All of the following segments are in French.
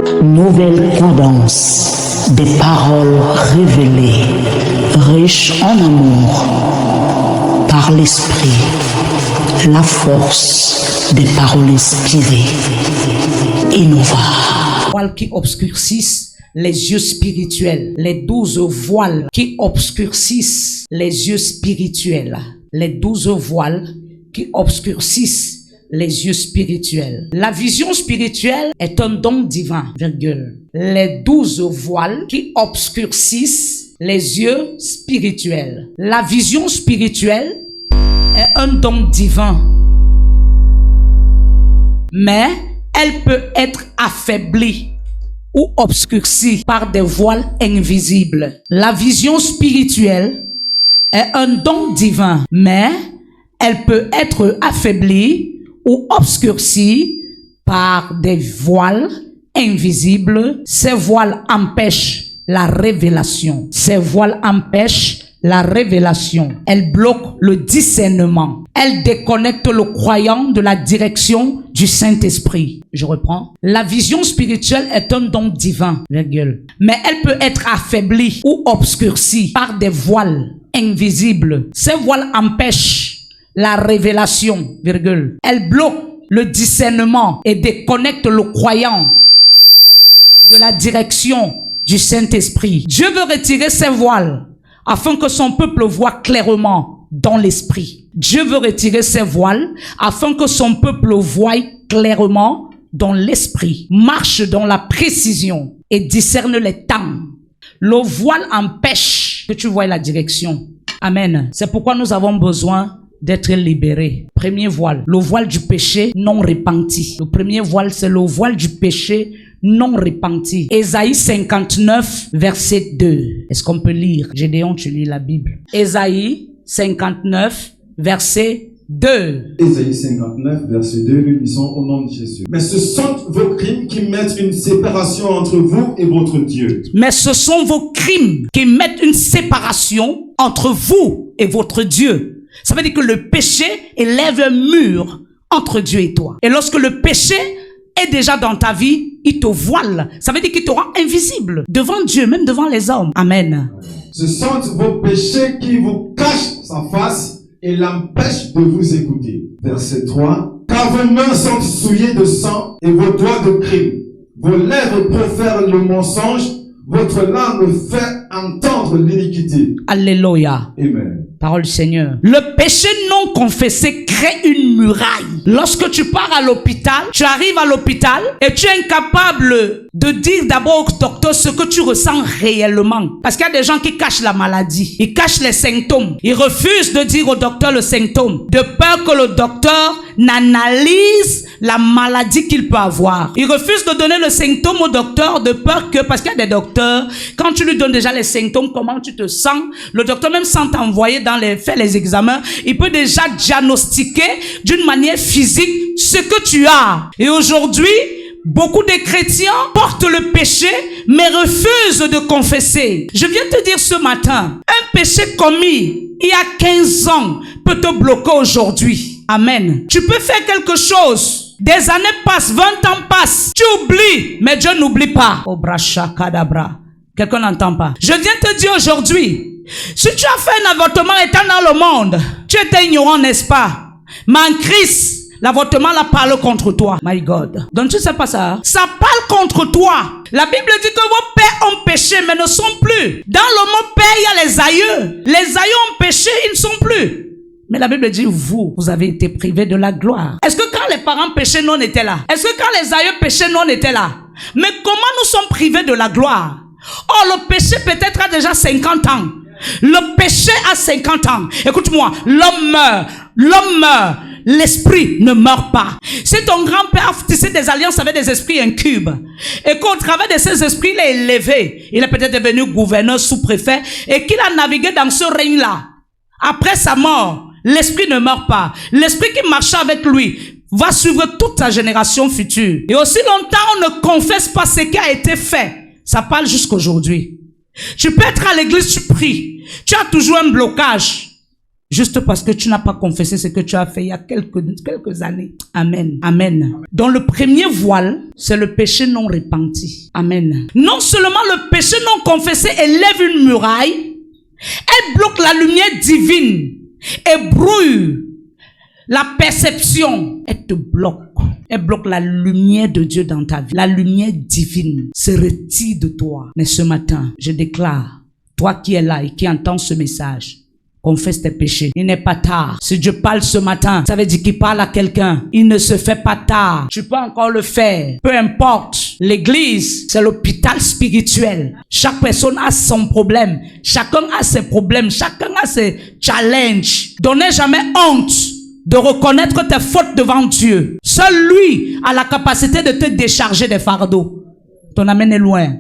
Nouvelle tendance, des paroles révélées, riches en amour, par l'esprit, la force des paroles inspirées, innova. Voiles qui obscurcissent les yeux spirituels, les 12 voiles qui obscurcissent les yeux spirituels, les 12 voiles qui obscurcissent les yeux spirituels. La vision spirituelle est un don divin, virgule. Les 12 voiles qui obscurcissent les yeux spirituels. La vision spirituelle est un don divin, mais elle peut être affaiblie ou obscurcie par des voiles invisibles. La vision spirituelle est un don divin, mais elle peut être affaiblie ou obscurcie par des voiles invisibles. Ces voiles empêchent la révélation. Ces voiles empêchent la révélation. Elles bloquent le discernement. Elles déconnectent le croyant de la direction du Saint-Esprit. Je reprends. La vision spirituelle est un don divin, virgule. Mais elle peut être affaiblie ou obscurcie par des voiles invisibles. Ces voiles empêchent la révélation, virgule. Elle bloque le discernement et déconnecte le croyant de la direction du Saint-Esprit. Dieu veut retirer ces voiles afin que son peuple voie clairement dans l'esprit. Dieu veut retirer ces voiles afin que son peuple voie clairement dans l'esprit, marche dans la précision et discerne les temps. Le voile empêche que tu voies la direction. Amen. C'est pourquoi nous avons besoin d'être libérés. Premier voile, le voile du péché non repenti. Le premier voile, c'est le voile du péché non repenti. Ésaïe 59, verset 2. Est-ce qu'on peut lire? Gédéon, tu lis la Bible. Ésaïe 59, verset 2. Ésaïe 59, verset 2, nous lisons au nom de Jésus. Mais ce sont vos crimes qui mettent une séparation entre vous et votre Dieu. Mais ce sont vos crimes qui mettent une séparation entre vous et votre Dieu. Ça veut dire que le péché élève un mur entre Dieu et toi. Et lorsque le péché est déjà dans ta vie, il te voile. Ça veut dire qu'il te rend invisible devant Dieu, même devant les hommes. Amen. Ce sont vos péchés qui vous cachent sa face et l'empêchent de vous écouter. Verset 3. Car vos mains sont souillées de sang et vos doigts de crime. Vos lèvres profèrent le mensonge. Votre langue fait entendre l'iniquité. Alléluia. Amen. Parole du Seigneur. Le péché non confessé crée une muraille. Lorsque tu pars à l'hôpital, tu arrives à l'hôpital et tu es incapable de dire d'abord au docteur ce que tu ressens réellement. Parce qu'il y a des gens qui cachent la maladie. Ils cachent les symptômes. Ils refusent de dire au docteur le symptôme. De peur que le docteur n'analyse la maladie qu'il peut avoir. Ils refusent de donner le symptôme au docteur de peur que, parce qu'il y a des docteurs, quand tu lui donnes déjà les symptômes, comment tu te sens, le docteur même sans t'envoyer faire les examens, il peut déjà diagnostiquer d'une manière physique ce que tu as. Et aujourd'hui, beaucoup de chrétiens portent le péché, mais refusent de confesser. Je viens te dire ce matin, un péché commis il y a 15 ans peut te bloquer aujourd'hui. Amen. Tu peux faire quelque chose. Des années passent, 20 ans passent. Tu oublies, mais Dieu n'oublie pas. Obracha kadabra. Quelqu'un n'entend pas. Je viens te dire aujourd'hui, si tu as fait un avortement étant dans le monde, tu étais ignorant, n'est-ce pas? Mais en Christ, l'avortement la parle contre toi. My God. Donc tu sais pas ça? Ça parle contre toi. La Bible dit que vos pères ont péché, mais ne sont plus. Dans le mot père, il y a les aïeux. Les aïeux ont péché, ils ne sont plus. Mais la Bible dit, vous avez été privés de la gloire. Est-ce que quand les parents péchaient, nous on était là? Est-ce que quand les aïeux péchaient, nous on était là? Mais comment nous sommes privés de la gloire? Oh, le péché peut-être a déjà 50 ans. Le péché a 50 ans. Écoute-moi, l'homme meurt. L'esprit ne meurt pas. Si ton grand-père a tissé des alliances avec des esprits incubes et qu'au travers de ces esprits, il est élevé, il est peut-être devenu gouverneur, sous-préfet et qu'il a navigué dans ce règne-là. Après sa mort, l'esprit ne meurt pas. L'esprit qui marchait avec lui va suivre toute sa génération future. Et aussi longtemps on ne confesse pas ce qui a été fait, ça parle jusqu'aujourd'hui. Tu peux être à l'église, tu pries, tu as toujours un blocage. Juste parce que tu n'as pas confessé ce que tu as fait il y a quelques années. Amen. Amen. Donc le premier voile, c'est le péché non repenti. Amen. Non seulement le péché non confessé élève une muraille, elle bloque la lumière divine et brouille la perception. Elle te bloque. Elle bloque la lumière de Dieu dans ta vie. La lumière divine se retire de toi. Mais ce matin, je déclare, toi qui es là et qui entends ce message, confesse tes péchés. Il n'est pas tard. Si Dieu parle ce matin, ça veut dire qu'il parle à quelqu'un. Il ne se fait pas tard. Tu peux encore le faire. Peu importe. L'église, c'est l'hôpital spirituel. Chaque personne a son problème. Chacun a ses problèmes. Chacun a ses challenges. Donnez jamais honte de reconnaître tes fautes devant Dieu. Seul lui a la capacité de te décharger des fardeaux. Ton amen est loin.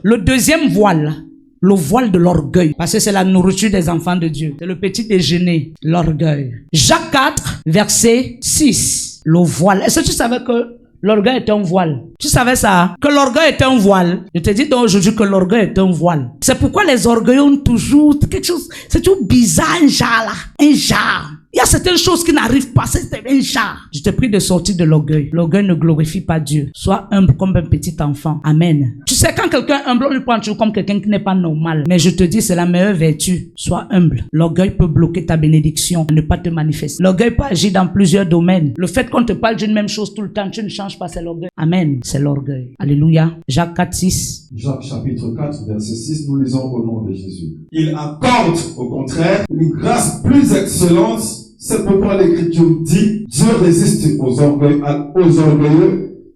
Le deuxième voile, le voile de l'orgueil. Parce que c'est la nourriture des enfants de Dieu. C'est le petit déjeuner, l'orgueil. Jacques 4, verset 6. Le voile. Est-ce que tu savais que l'orgueil est un voile? Tu savais ça? Que l'orgueil est un voile. Je te dis donc aujourd'hui que l'orgueil est un voile. C'est pourquoi les orgueils ont toujours quelque chose. C'est toujours bizarre, un genre là. Un genre. Il y a certaines choses qui n'arrivent pas, c'est un genre. Je te prie de sortir de l'orgueil. L'orgueil ne glorifie pas Dieu. Sois humble comme un petit enfant. Amen. Tu sais, quand quelqu'un est humble, on lui prend toujours comme quelqu'un qui n'est pas normal. Mais je te dis, c'est la meilleure vertu. Sois humble. L'orgueil peut bloquer ta bénédiction, ne pas te manifester. L'orgueil peut agir dans plusieurs domaines. Le fait qu'on te parle d'une même chose tout le temps, tu ne changes pas, c'est l'orgueil. Amen. C'est l'orgueil. Alléluia. Jacques 4, 6. Jacques chapitre 4, verset 6, nous lisons au nom de Jésus. Il accorde, au contraire, une grâce plus excellente. C'est pourquoi l'Écriture dit, Dieu résiste aux orgueilleux,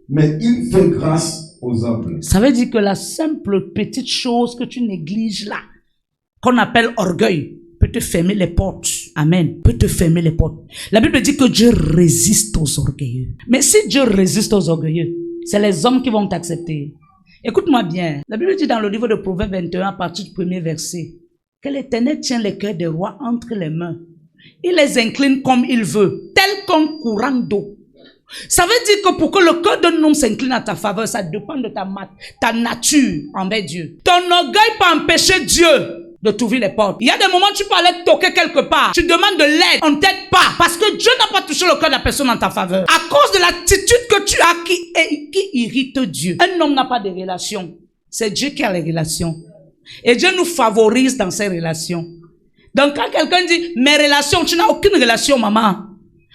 mais il fait grâce aux humbles. Ça veut dire que la simple petite chose que tu négliges là, qu'on appelle orgueil, peut te fermer les portes. Amen. Peut te fermer les portes. La Bible dit que Dieu résiste aux orgueilleux. Mais si Dieu résiste aux orgueilleux, c'est les hommes qui vont t'accepter. Écoute-moi bien. La Bible dit dans le livre de Proverbes 21, à partir du premier verset, que l'Éternel tient les cœurs des rois entre les mains. Il les incline comme il veut, tel qu'un courant d'eau. Ça veut dire que pour que le cœur d'un homme s'incline à ta faveur, ça dépend de ta nature envers Dieu. Ton orgueil peut empêcher Dieu de t'ouvrir les portes. Il y a des moments où tu peux aller toquer quelque part. Tu demandes de l'aide, on ne t'aide pas. Parce que Dieu n'a pas touché le cœur de la personne en ta faveur. À cause de l'attitude que tu as qui irrite Dieu. Un homme n'a pas de relation. C'est Dieu qui a les relations. Et Dieu nous favorise dans ces relations. Donc quand quelqu'un dit, mes relations, tu n'as aucune relation, maman.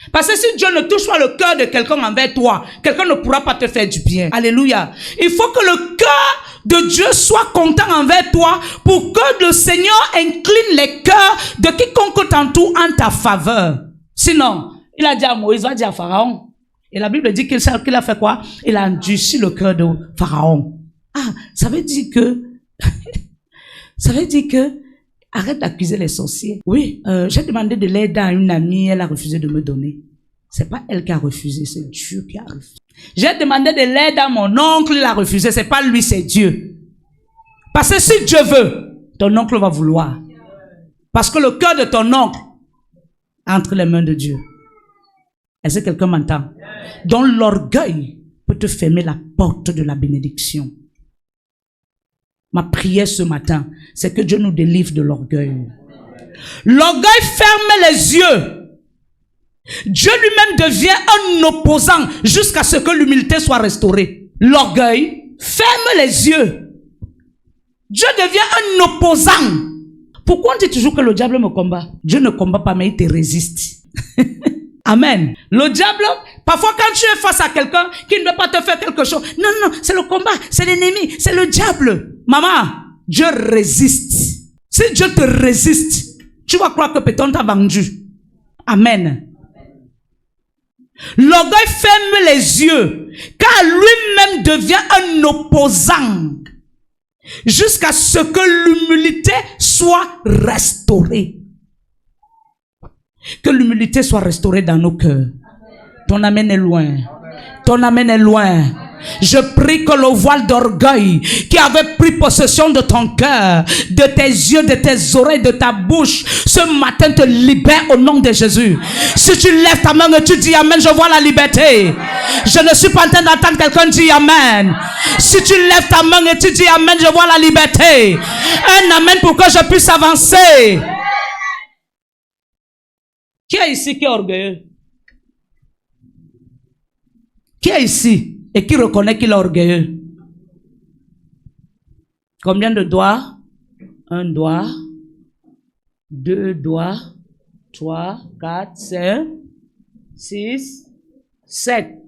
Parce que si Dieu ne touche pas le cœur de quelqu'un envers toi, quelqu'un ne pourra pas te faire du bien. Alléluia. Il faut que le cœur de Dieu soit content envers toi pour que le Seigneur incline les cœurs de quiconque t'entoure en ta faveur. Sinon, il a dit à Moïse, va dire à Pharaon. Et la Bible dit qu'il a fait quoi? Il a endurci le cœur de Pharaon. Ah, ça veut dire que... arrête d'accuser les sorciers. Oui, j'ai demandé de l'aide à une amie, elle a refusé de me donner. C'est pas elle qui a refusé, c'est Dieu qui a refusé. J'ai demandé de l'aide à mon oncle, il a refusé, c'est pas lui, c'est Dieu. Parce que si Dieu veut, ton oncle va vouloir. Parce que le cœur de ton oncle est entre les mains de Dieu. Est-ce que quelqu'un m'entend? Donc l'orgueil peut te fermer la porte de la bénédiction. Ma prière ce matin, c'est que Dieu nous délivre de l'orgueil. L'orgueil ferme les yeux. Dieu lui-même devient un opposant jusqu'à ce que l'humilité soit restaurée. L'orgueil ferme les yeux. Dieu devient un opposant. Pourquoi on dit toujours que le diable me combat? Dieu ne combat pas, mais il te résiste. Amen. Le diable, parfois quand tu es face à quelqu'un qui ne veut pas te faire quelque chose, non, c'est le combat, c'est l'ennemi, c'est le diable. Maman, Dieu résiste. Si Dieu te résiste, tu vas croire que peut-être on t'a vendu. Amen. L'orgueil ferme les yeux, car lui-même devient un opposant, jusqu'à ce que l'humilité soit restaurée. Que l'humilité soit restaurée dans nos cœurs. Ton amen est loin. Ton amen est loin. Je prie que le voile d'orgueil qui avait pris possession de ton cœur, de tes yeux, de tes oreilles, de ta bouche, ce matin te libère au nom de Jésus. Si tu lèves ta main et tu dis amen, je vois la liberté. Je ne suis pas en train d'entendre quelqu'un dire amen. Si tu lèves ta main et tu dis amen, je vois la liberté. Un amen pour que je puisse avancer. est ici qui est orgueilleux? Qui est ici et qui reconnaît qu'il est orgueilleux? Combien de doigts? 1 doigt, 2 doigts, 3, 4, 5, 6, 7,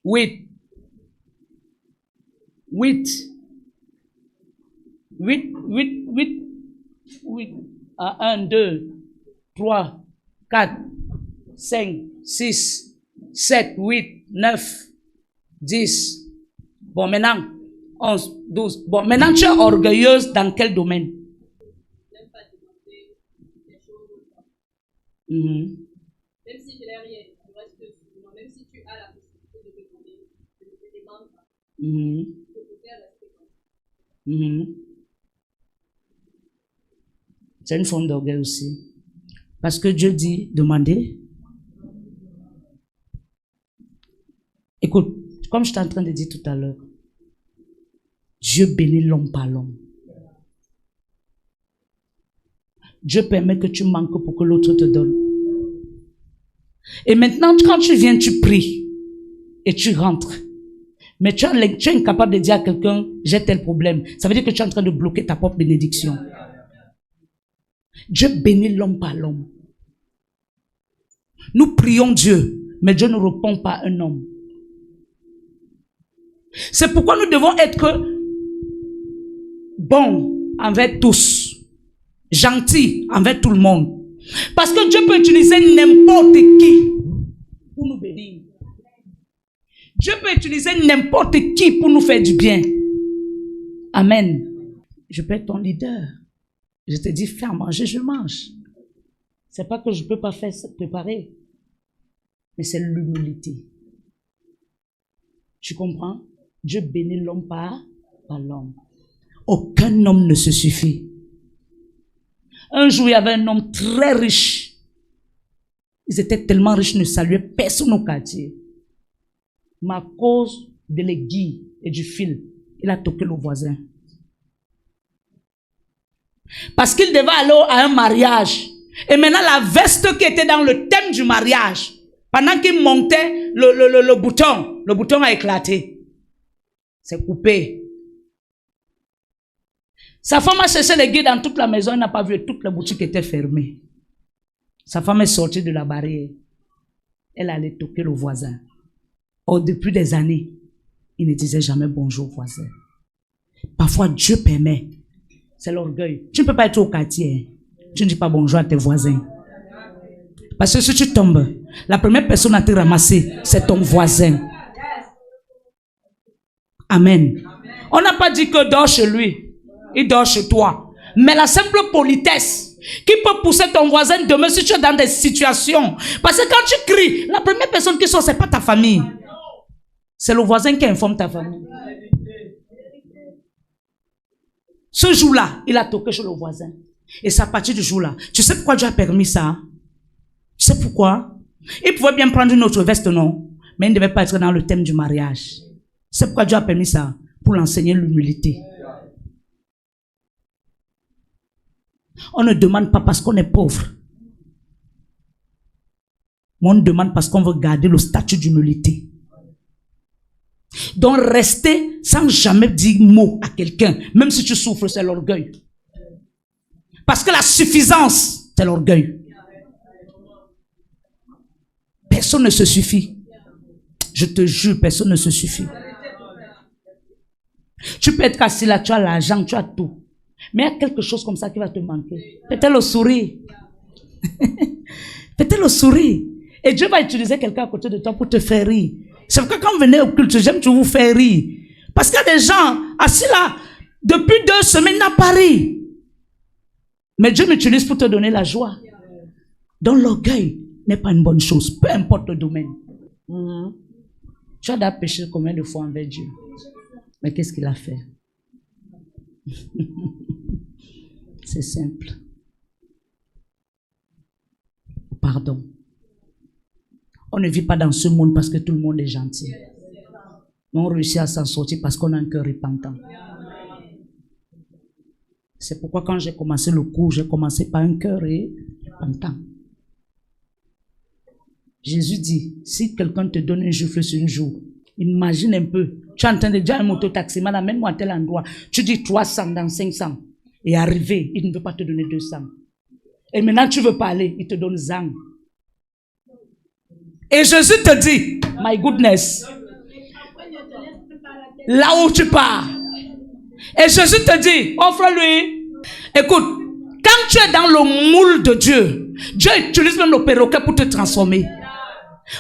8. 8. 8, 8, 8, 8. 1, 2, 3, 4, 5, 6, 7, 8, 9, 10. Bon, maintenant, 11, 12. Bon, maintenant, tu es orgueilleuse dans quel domaine? Même si je n'ai rien, je reste sur moi. Même si tu as la possibilité de me demander, je ne te demande pas. Je préfère rester comme ça. C'est une forme d'orgueil aussi. Parce que Dieu dit, demandez. Écoute, comme je t'ai en train de dire tout à l'heure, Dieu bénit l'homme par l'homme. Dieu permet que tu manques pour que l'autre te donne. Et maintenant, quand tu viens, tu pries et tu rentres. Mais tu es incapable de dire à quelqu'un, j'ai tel problème. Ça veut dire que tu es en train de bloquer ta propre bénédiction. Dieu bénit l'homme par l'homme. Nous prions Dieu, mais Dieu ne répond pas à un homme. C'est pourquoi nous devons être bons envers tous, gentils envers tout le monde. Parce que Dieu peut utiliser n'importe qui pour nous bénir. Dieu peut utiliser n'importe qui pour nous faire du bien. Amen. Je peux être ton leader. Je te dis, fais à manger, je mange. C'est pas que je peux pas faire préparer. Mais c'est l'humilité. Tu comprends? Dieu bénit l'homme par l'homme. Aucun homme ne se suffit. Un jour, il y avait un homme très riche. Ils étaient tellement riches, ne saluaient personne au quartier. Mais à cause de l'aiguille et du fil, il a toqué le voisin. Parce qu'il devait aller à un mariage. Et maintenant, la veste qui était dans le thème du mariage, pendant qu'il montait le bouton a éclaté. C'est coupé. Sa femme a cherché l'aiguille dans toute la maison, elle n'a pas vu, toute la boutique était fermée. Sa femme est sortie de la barrière. Elle allait toquer le voisin. Or, depuis des années, il ne disait jamais bonjour voisin. Parfois, Dieu permet. C'est l'orgueil. Tu ne peux pas être au quartier. Tu ne dis pas bonjour à tes voisins. Parce que si tu tombes, la première personne à te ramasser, c'est ton voisin. Amen. On n'a pas dit que dors chez lui. Il dort chez toi. Mais la simple politesse qui peut pousser ton voisin demain si tu es dans des situations. Parce que quand tu cries, la première personne qui sort, ce n'est pas ta famille. C'est le voisin qui informe ta famille. Ce jour-là, il a toqué chez le voisin. Et c'est à partir du jour-là. Tu sais pourquoi Dieu a permis ça? Tu sais pourquoi? Il pouvait bien prendre une autre veste, non? Mais il ne devait pas être dans le thème du mariage. C'est pourquoi Dieu a permis ça? Pour l'enseigner l'humilité. On ne demande pas parce qu'on est pauvre. Mais on demande parce qu'on veut garder le statut d'humilité. Donc rester sans jamais dire mot à quelqu'un, même si tu souffres, c'est l'orgueil. Parce que la suffisance, c'est l'orgueil. Personne ne se suffit. Je te jure, personne ne se suffit. Tu peux être assis là, tu as l'argent, tu as tout. Mais il y a quelque chose comme ça qui va te manquer. Peut-être le sourire. Peut-être le sourire. Et Dieu va utiliser quelqu'un à côté de toi pour te faire rire. C'est pourquoi quand vous venez au culte, j'aime toujours vous faire rire. Parce qu'il y a des gens assis là, depuis 2 semaines, n'ont pas ri. Mais Dieu m'utilise pour te donner la joie. Donc l'orgueil n'est pas une bonne chose, peu importe le domaine. Tu as déjà péché combien de fois envers Dieu? Mais qu'est-ce qu'il a fait? C'est simple. Pardon. On ne vit pas dans ce monde parce que tout le monde est gentil. Mais on réussit à s'en sortir parce qu'on a un cœur repentant. C'est pourquoi quand j'ai commencé le cours, j'ai commencé par un cœur repentant. Jésus dit, si quelqu'un te donne une gifle sur une joue, imagine un peu, tu es en train de dire à un mototaximan, amène-moi à tel endroit. Tu dis 300 dans 500. Et arrivé, il ne veut pas te donner 200. Et maintenant tu veux parler, il te donne 100. Et Jésus te dit, my goodness, là où tu pars. Et Jésus te dit, offre-lui. Écoute, quand tu es dans le moule de Dieu, Dieu utilise même le perroquet pour te transformer.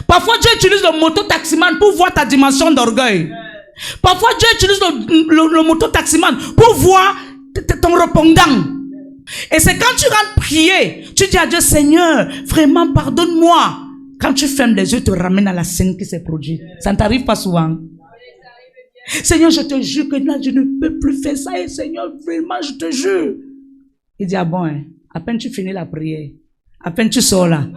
Parfois, Dieu utilise le mototaximan pour voir ta dimension d'orgueil. Parfois, Dieu utilise le mototaximan pour voir ton répondant. Et c'est quand tu rentres prier, tu dis à Dieu, Seigneur, vraiment pardonne-moi. Quand tu fermes les yeux, tu te ramènes à la scène qui s'est produite. Ça ne t'arrive pas souvent. Seigneur, je te jure que là, je ne peux plus faire ça. Et Seigneur, vraiment, je te jure. Il dit, ah bon, hein, à peine tu finis la prière, à peine tu sors là,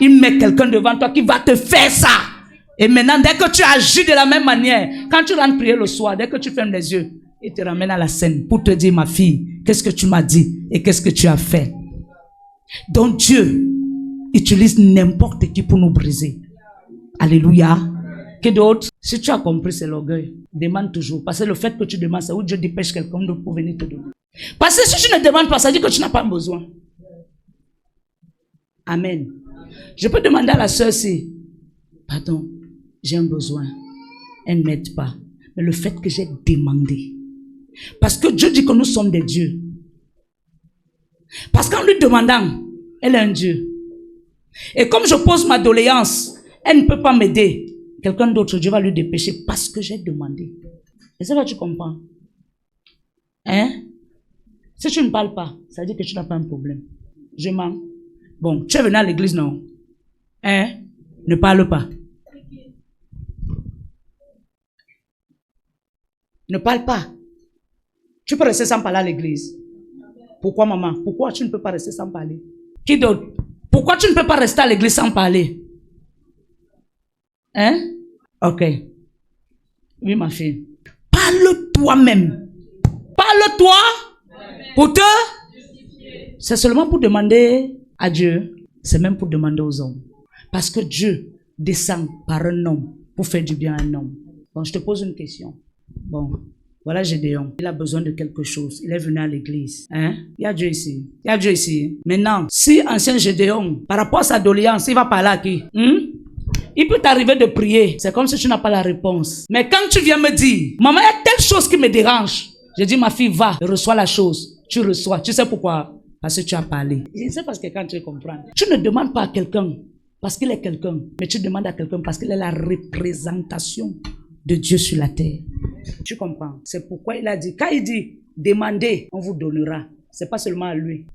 il met quelqu'un devant toi qui va te faire ça. Et maintenant, dès que tu agis de la même manière, quand tu rentres prier le soir, dès que tu fermes les yeux, il te ramène à la scène pour te dire, ma fille, qu'est-ce que tu m'as dit et qu'est-ce que tu as fait. Donc Dieu utilise n'importe qui pour nous briser. Alléluia. Que d'autre? Si tu as compris, c'est l'orgueil. Demande toujours. Parce que le fait que tu demandes, c'est où Dieu dépêche quelqu'un d'autre pour venir te donner. Parce que si tu ne demandes pas, ça dit que tu n'as pas besoin. Amen. Je peux demander à la sœur si, pardon, j'ai un besoin. Elle ne m'aide pas. Mais le fait que j'ai demandé. Parce que Dieu dit que nous sommes des dieux. Parce qu'en lui demandant, elle est un Dieu. Et comme je pose ma doléance, elle ne peut pas m'aider. Quelqu'un d'autre, Dieu va lui dépêcher parce que j'ai demandé. Et ça va, tu comprends? Hein? Si tu ne parles pas, ça veut dire que tu n'as pas un problème. Je mens. Bon, tu es venu à l'église, non? Hein? Ne parle pas. Ne parle pas. Tu peux rester sans parler à l'église. Pourquoi, maman? Pourquoi tu ne peux pas rester sans parler? Qui d'autre? Pourquoi tu ne peux pas rester à l'église sans parler? Hein? Ok. Oui, ma fille. Parle toi-même. Parle-toi pour te... C'est seulement pour demander à Dieu. C'est même pour demander aux hommes. Parce que Dieu descend par un homme pour faire du bien à un homme. Bon, je te pose une question. Bon, voilà Gédéon. Il a besoin de quelque chose. Il est venu à l'église. Hein? Il y a Dieu ici. Il y a Dieu ici. Maintenant, si ancien Gédéon, par rapport à sa doléance, il va parler à qui? Il peut t'arriver de prier. C'est comme si tu n'as pas la réponse. Mais quand tu viens me dire, maman, il y a telle chose qui me dérange. Je dis, ma fille, va, reçois la chose. Tu reçois. Tu sais pourquoi? Parce que tu as parlé. Je sais parce que quand tu comprends, tu ne demandes pas à quelqu'un parce qu'il est quelqu'un, mais tu demandes à quelqu'un parce qu'il est la représentation de Dieu sur la terre. Tu comprends? C'est pourquoi il a dit, quand il dit, demandez, on vous donnera. C'est pas seulement à lui.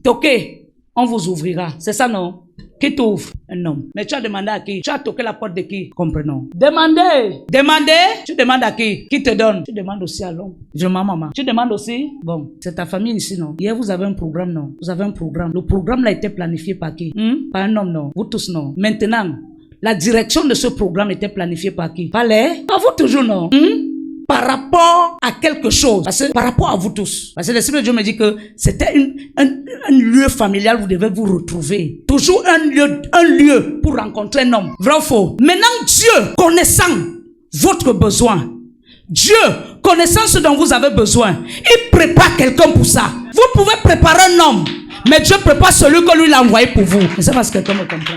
Toquez, on vous ouvrira. C'est ça, non? Qui t'ouvre? Un homme. Mais tu as demandé à qui? Tu as toqué la porte de qui? Comprenons. Demandez. Demandez. Tu demandes à qui? Qui te donne? Tu demandes aussi à l'homme. Je m'en maman. Tu demandes aussi? Bon, c'est ta famille ici, non? Hier, vous avez un programme, non? Vous avez un programme. Le programme a été planifié par qui? Par un homme, non? Vous tous, non? Maintenant, la direction de ce programme était planifiée par qui? Par vous toujours, non? Par rapport à quelque chose. Parce que, par rapport à vous tous. Parce que l'Esprit de Dieu me dit que c'était un lieu familial où vous devez vous retrouver. Toujours un lieu pour rencontrer un homme. Vrai ou faux? Maintenant, Dieu, connaissant votre besoin, Dieu, connaissant ce dont vous avez besoin, il prépare quelqu'un pour ça. Vous pouvez préparer un homme, mais Dieu prépare celui que lui l'a envoyé pour vous. Je sais pas si quelqu'un me comprend.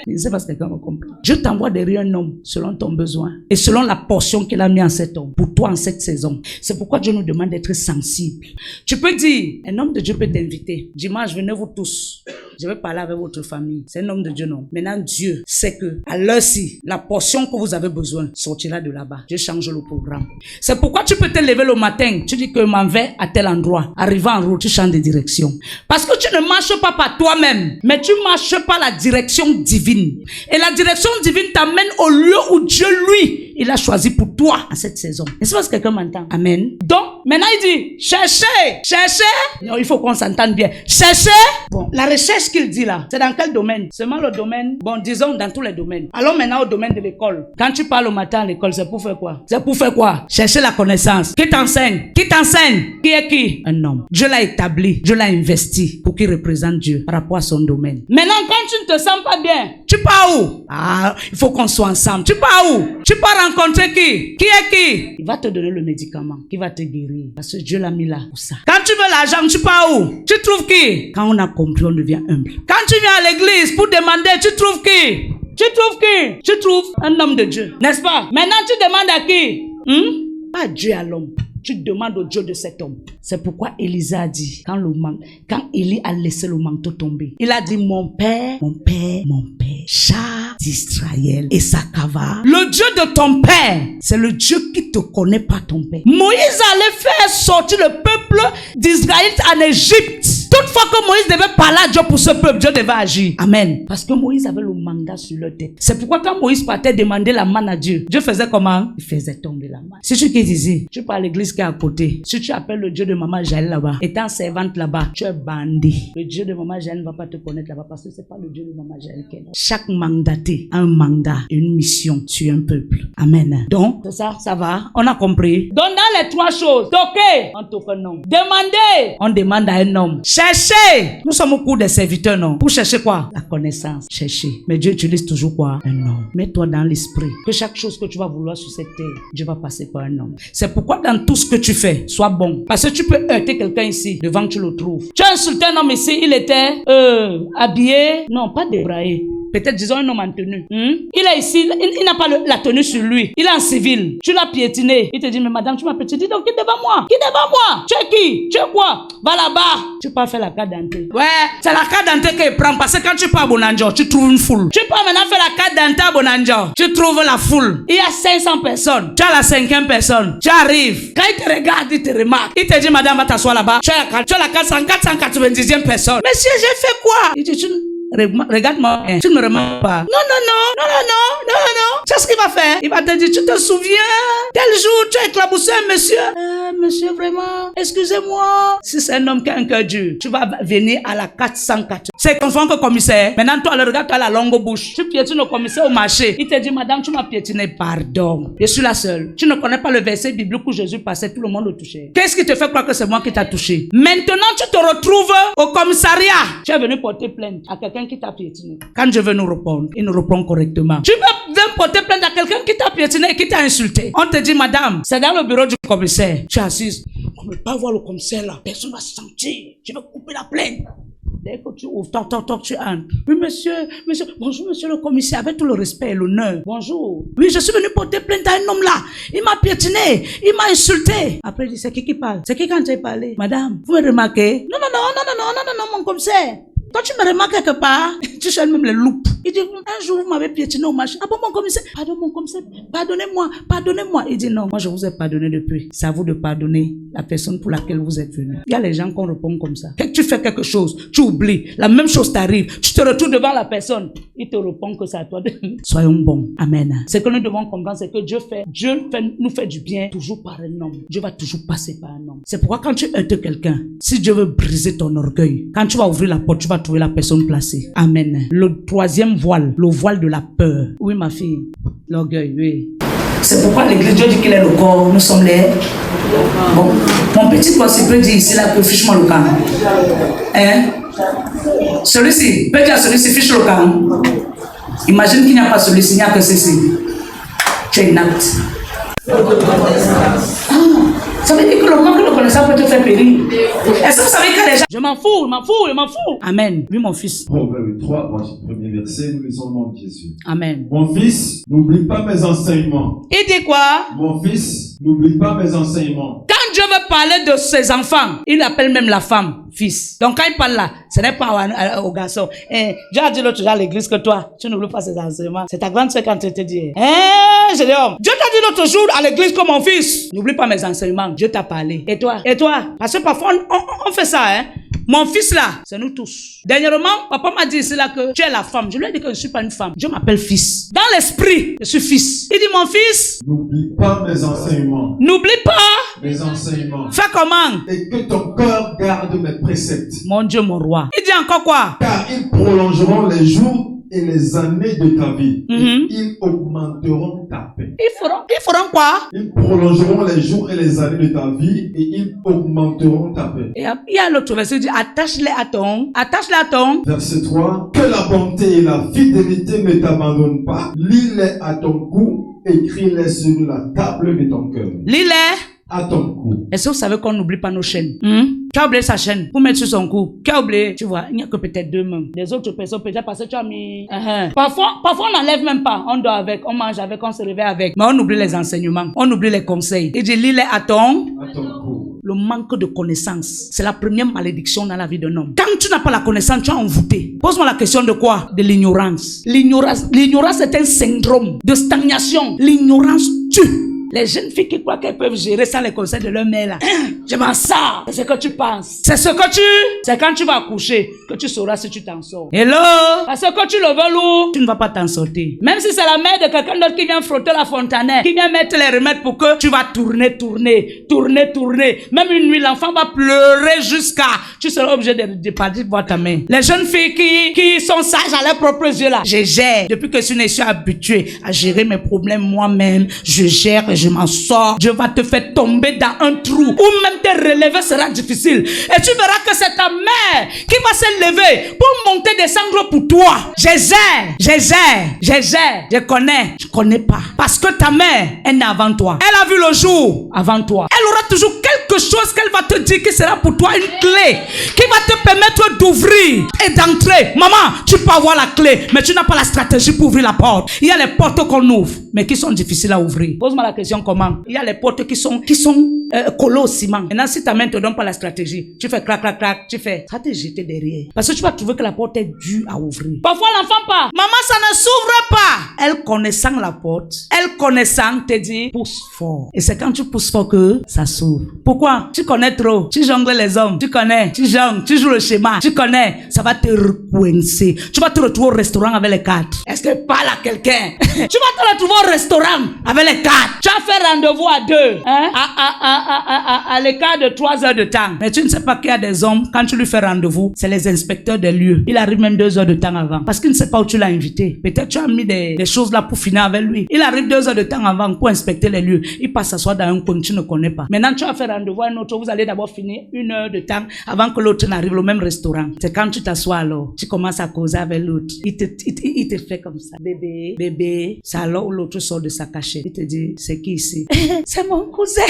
Je sais pas si quelqu'un me comprend. Dieu t'envoie derrière un homme selon ton besoin et selon la portion qu'il a mis en cet homme, pour toi en cette saison. C'est pourquoi Dieu nous demande d'être sensible. Tu peux dire, un homme de Dieu peut t'inviter. Dimanche, venez-vous tous. Je vais parler avec votre famille. C'est un homme de Dieu, non? Maintenant, Dieu sait que à l'heure-ci, la portion que vous avez besoin sortira de là-bas. Dieu change le programme. C'est pourquoi tu peux te lever le matin. Tu dis que je m'en vais à tel endroit. Arrivant en route, tu changes de direction. Parce que tu ne marches pas par toi-même, mais tu marches par la direction divine. Et la direction divine t'amène au lieu où Dieu, lui, il a choisi pour toi en cette saison. Est-ce que quelqu'un m'entend? Amen. Donc, Maintenant, il dit, cherchez. Non, il faut qu'on s'entende bien. Cherchez. Bon, la recherche qu'il dit là, c'est dans quel domaine? Seulement le domaine, bon, disons dans tous les domaines. Allons maintenant au domaine de l'école. Quand tu parles au matin à l'école, c'est pour faire quoi? C'est pour faire quoi? Chercher la connaissance. Qui t'enseigne? Qui t'enseigne? Qui est qui? Un homme. Dieu l'a établi, Dieu l'a investi pour qu'il représente Dieu par rapport à son domaine. Maintenant, quand tu ne te sens pas bien, tu pars où? Ah, il faut qu'on soit ensemble. Tu pars où? Tu pars rencontrer qui? Qui est qui? Il va te donner le médicament qui va te guérir. Parce que Dieu l'a mis là pour ça. Quand tu veux l'argent, tu pars où? Tu trouves qui? Quand on a compris, on devient humble. Quand tu viens à l'église pour demander, tu trouves qui? Tu trouves qui? Tu trouves un homme de Dieu. N'est-ce pas? Maintenant, tu demandes à qui? Pas Dieu à l'homme. Tu demandes au Dieu de cet homme. C'est pourquoi Élisa a dit, quand Élie a laissé le manteau tomber, il a dit, mon père, chat d'Israël et Sakava. Le Dieu de ton père, c'est le Dieu qui te connaît pas ton père. Moïse allait faire sortir le peuple d'Israël en Égypte. Toutefois que Moïse devait parler à Dieu pour ce peuple, Dieu devait agir. Amen. Parce que Moïse avait le mandat sur leur tête. C'est pourquoi quand Moïse partait demander la manne à Dieu, Dieu faisait comment? Il faisait tomber la manne. Si tu qui disais, tu pars à l'église qui est à côté, si tu appelles le Dieu de maman Jaël là-bas, étant servante là-bas, tu es bandit. Le Dieu de maman Jaël ne va pas te connaître là-bas parce que c'est pas le Dieu de maman Jaël qui est là. Chaque mandaté a un mandat, une mission sur un peuple. Amen. Donc, c'est ça, ça va. On a compris. Donc, dans les trois choses, toquer, on toque un homme. Demander, on demande à un homme. Chercher. Nous sommes au cours des serviteurs, non? Pour chercher quoi? La connaissance. Chercher. Mais Dieu utilise toujours quoi? Un homme. Mets-toi dans l'esprit que chaque chose que tu vas vouloir sur cette terre, Dieu va passer par un homme. C'est pourquoi dans tout ce que tu fais, sois bon. Parce que tu peux heurter quelqu'un ici, devant que tu le trouves. Tu as insulté un homme ici, il était habillé, non, pas débraillé. Peut-être, disons, un homme en tenue. Il est ici, il n'a pas la tenue sur lui. Il est en civil. Tu l'as piétiné. Il te dit, mais madame, tu m'as piétiné. Donc, qui devant moi? Qui devant moi? Tu es qui? Tu es quoi? Va là-bas. Tu peux faire la carte d'identité. Ouais, c'est la carte d'identité qu'il prend. Parce que quand tu pars à Bonanjo, tu trouves une foule. Tu peux maintenant faire la carte d'identité à Bonanjo. Tu trouves la foule. Il y a 500 personnes. Tu as la 5e personne. Tu arrives. Quand il te regarde, il te remarque. Il te dit, madame, va t'asseoir là-bas. Tu as la 490e personne. Monsieur, j'ai fait quoi? Il dit, regarde-moi, tu ne me remarques pas. Non. C'est ce qu'il va faire. Il va te dire, tu te souviens? Tel jour, tu as éclaboussé un monsieur. Monsieur, vraiment, excusez-moi. Si c'est un homme qui a un cœur dur, tu vas venir à la 404. C'est confond que commissaire. Maintenant, toi, le regarde, tu as la longue bouche. Tu piétines le commissaire au marché. Il te dit, madame, tu m'as piétiné, pardon. Je suis la seule. Tu ne connais pas le verset biblique où Jésus passait, tout le monde le touchait. Qu'est-ce qui te fait croire que c'est moi qui t'a touché? Maintenant, tu te retrouves au commissariat. Tu es venu porter plainte à quelqu'un qui t'a piétiné. Quand Dieu veut nous répondre, il nous répond correctement. Tu veux porter plainte à quelqu'un qui t'a piétiné et qui t'a insulté. On te dit, madame, c'est dans le bureau du commissaire. Tu es assise. On ne peut pas voir le commissaire là. Personne va se sentir. Je vais couper la plainte. Dès que tu ouvres, tu entres. Oui, monsieur, bonjour, monsieur le commissaire, avec tout le respect et l'honneur. Bonjour. Oui, je suis venu porter plainte à un homme là. Il m'a piétiné, il m'a insulté. Après, il dit, c'est qui parle? C'est qui quand tu as parlé? Madame, vous me remarquez? Non, mon commissaire. Quand tu me remarques quelque part, tu cherches même les loupes. Il dit, un jour, vous m'avez piétiné au marché. Ah bon, mon commissaire? Pardon, mon commissaire. Pardonnez-moi. Il dit, non, moi, je vous ai pardonné depuis. C'est à vous de pardonner la personne pour laquelle vous êtes venu. Il y a les gens qu'on répond comme ça. Quand tu fais quelque chose, tu oublies. La même chose t'arrive. Tu te retrouves devant la personne. Il te répond que c'est à toi de... Soyons bons. Amen. Ce que nous devons comprendre, c'est que Dieu nous fait du bien toujours par un homme. Dieu va toujours passer par un homme. C'est pourquoi quand tu heurtes quelqu'un, si Dieu veut briser ton orgueil, quand tu vas ouvrir la porte, tu vas trouver la personne placée. Amen. Le troisième voile, le voile de la peur. Oui, ma fille. L'orgueil, oui. C'est pourquoi l'église, Dieu dit qu'il est le corps, nous sommes les... Bon. Mon petit possible peut dire ici là que fiche-moi le camp. Celui-ci, peut dire à celui-ci, fiche le camp. Imagine qu'il n'y a pas celui-ci, il n'y a que ceci. Tu es inapte. Ça veut dire que le manque de connaissance peut te faire périr. Est-ce que vous savez que les gens... Je m'en fous. Amen. Oui, mon fils. Proverbe 3, premier verset, nous lisons le nom de Jésus. Amen. Mon fils, n'oublie pas mes enseignements. Il dit quoi? Mon fils, n'oublie pas mes enseignements. Quand Dieu veut parler de ses enfants, il appelle même la femme fils. Donc quand il parle là, ce n'est pas au garçon. Dieu a dit l'autre jour à l'église que toi, tu n'oublies pas ses enseignements. C'est ta grande sœur quand elle te dit, j'ai dit, Dieu t'a dit l'autre jour à l'église que mon fils, n'oublie pas mes enseignements. Dieu t'a parlé. Et toi? Parce que parfois on fait ça, Mon fils là, c'est nous tous. Dernièrement, papa m'a dit ici là que tu es la femme. Je lui ai dit que je ne suis pas une femme. Dieu m'appelle fils. Dans l'esprit, je suis fils. Il dit, mon fils, n'oublie pas mes enseignements. N'oublie pas mes enseignements. Fais comment? Et que ton cœur garde mes préceptes. Mon Dieu, mon roi. Il dit encore quoi? Car ils prolongeront les jours et les années de ta vie. Mhm. Et ils augmenteront ta paix. Ils feront quoi? Ils prolongeront les jours et les années de ta vie et ils augmenteront ta paix. Et il y a l'autre verset qui dit attache-les à ton. Verset 3. Que la bonté et la fidélité ne t'abandonnent pas. Lis-les à ton cou. Écris-les sur la table de ton cœur. Lis-les À ton cou. Est-ce que vous savez qu'on n'oublie pas nos chaînes? Tu as oublié sa chaîne pour mettre sur son cou. Tu as oublié, tu vois, il n'y a que peut-être 2 mains. Les autres personnes, peut-être parce que tu as mis... Parfois, on n'enlève même pas. On dort avec, on mange avec, on se réveille avec. Mais on oublie les enseignements, on oublie les conseils. Il dit, lis-les à ton cou. Le manque de connaissance, c'est la première malédiction dans la vie d'un homme. Quand tu n'as pas la connaissance, tu es envoûté. Pose-moi la question de quoi? De l'ignorance. L'ignorance est un syndrome de stagnation. L'ignorance tue. Les jeunes filles qui croient qu'elles peuvent gérer sans les conseils de leur mère là. Je m'en sors. C'est ce que tu penses. C'est quand tu vas accoucher que tu sauras si tu t'en sors. Hello? Parce que quand tu le veux lourd, tu ne vas pas t'en sortir. Même si c'est la mère de quelqu'un d'autre qui vient frotter la fontaine, qui vient mettre les remèdes pour que tu vas tourner. Même une nuit, l'enfant va pleurer jusqu'à... Tu seras obligé de partir voir ta mère. Les jeunes filles qui sont sages à leurs propres yeux là. Je gère. Depuis que je suis habitué à gérer mes problèmes moi-même, je gère et je m'en sors. Dieu va te faire tomber dans un trou où même te relever sera difficile. Et tu verras que c'est ta mère qui va se lever pour monter des sanglots pour toi. Je connais. Tu connais pas. Parce que ta mère, elle est avant toi. Elle a vu le jour avant toi. Elle aura toujours quelque chose qu'elle va te dire qui sera pour toi une clé qui va te permettre d'ouvrir et d'entrer. Maman, tu peux avoir la clé, mais tu n'as pas la stratégie pour ouvrir la porte. Il y a les portes qu'on ouvre, mais qui sont difficiles à ouvrir. Pose-moi la question comment? Il y a les portes qui sont collées au ciment. Maintenant, si ta main te donne pas la stratégie, tu fais clac, tu fais, ça te jeter derrière. Parce que tu vas trouver que la porte est dure à ouvrir. Parfois, l'enfant part. Maman, ça ne s'ouvre pas. Elle connaissant la porte, elle connaissant te dit, pousse fort. Et c'est quand tu pousses fort que ça s'ouvre. Pourquoi? Tu connais trop. Tu jongles les hommes. Tu connais. Tu jongles. Tu joues le schéma. Tu connais. Ça va te recoincer. Tu vas te retrouver au restaurant avec les 4. Est-ce que parle à quelqu'un? Tu vas te retrouver au restaurant avec les 4. Tu as fait rendez-vous à 2. Hein? À l'écart de 3 heures de temps. Mais tu ne sais pas qu'il y a des hommes, quand tu lui fais rendez-vous, c'est les inspecteurs des lieux. Il arrive même 2 heures de temps avant. Parce qu'il ne sait pas où tu l'as invité. Peut-être tu as mis des choses là pour finir avec lui. Il arrive 2 heures de temps avant pour inspecter les lieux. Il passe s'asseoir dans un coin que tu ne connais pas. Maintenant, tu as fait rendez-vous à un autre. Vous allez d'abord finir 1 heure de temps avant que l'autre n'arrive au même restaurant. C'est quand tu t'assois alors. Tu commences à causer avec l'autre. Il te fait comme ça. Bébé. C'est alors où l'autre sort de sa cachette. Il te dit, c'est qui ici? C'est mon cousin.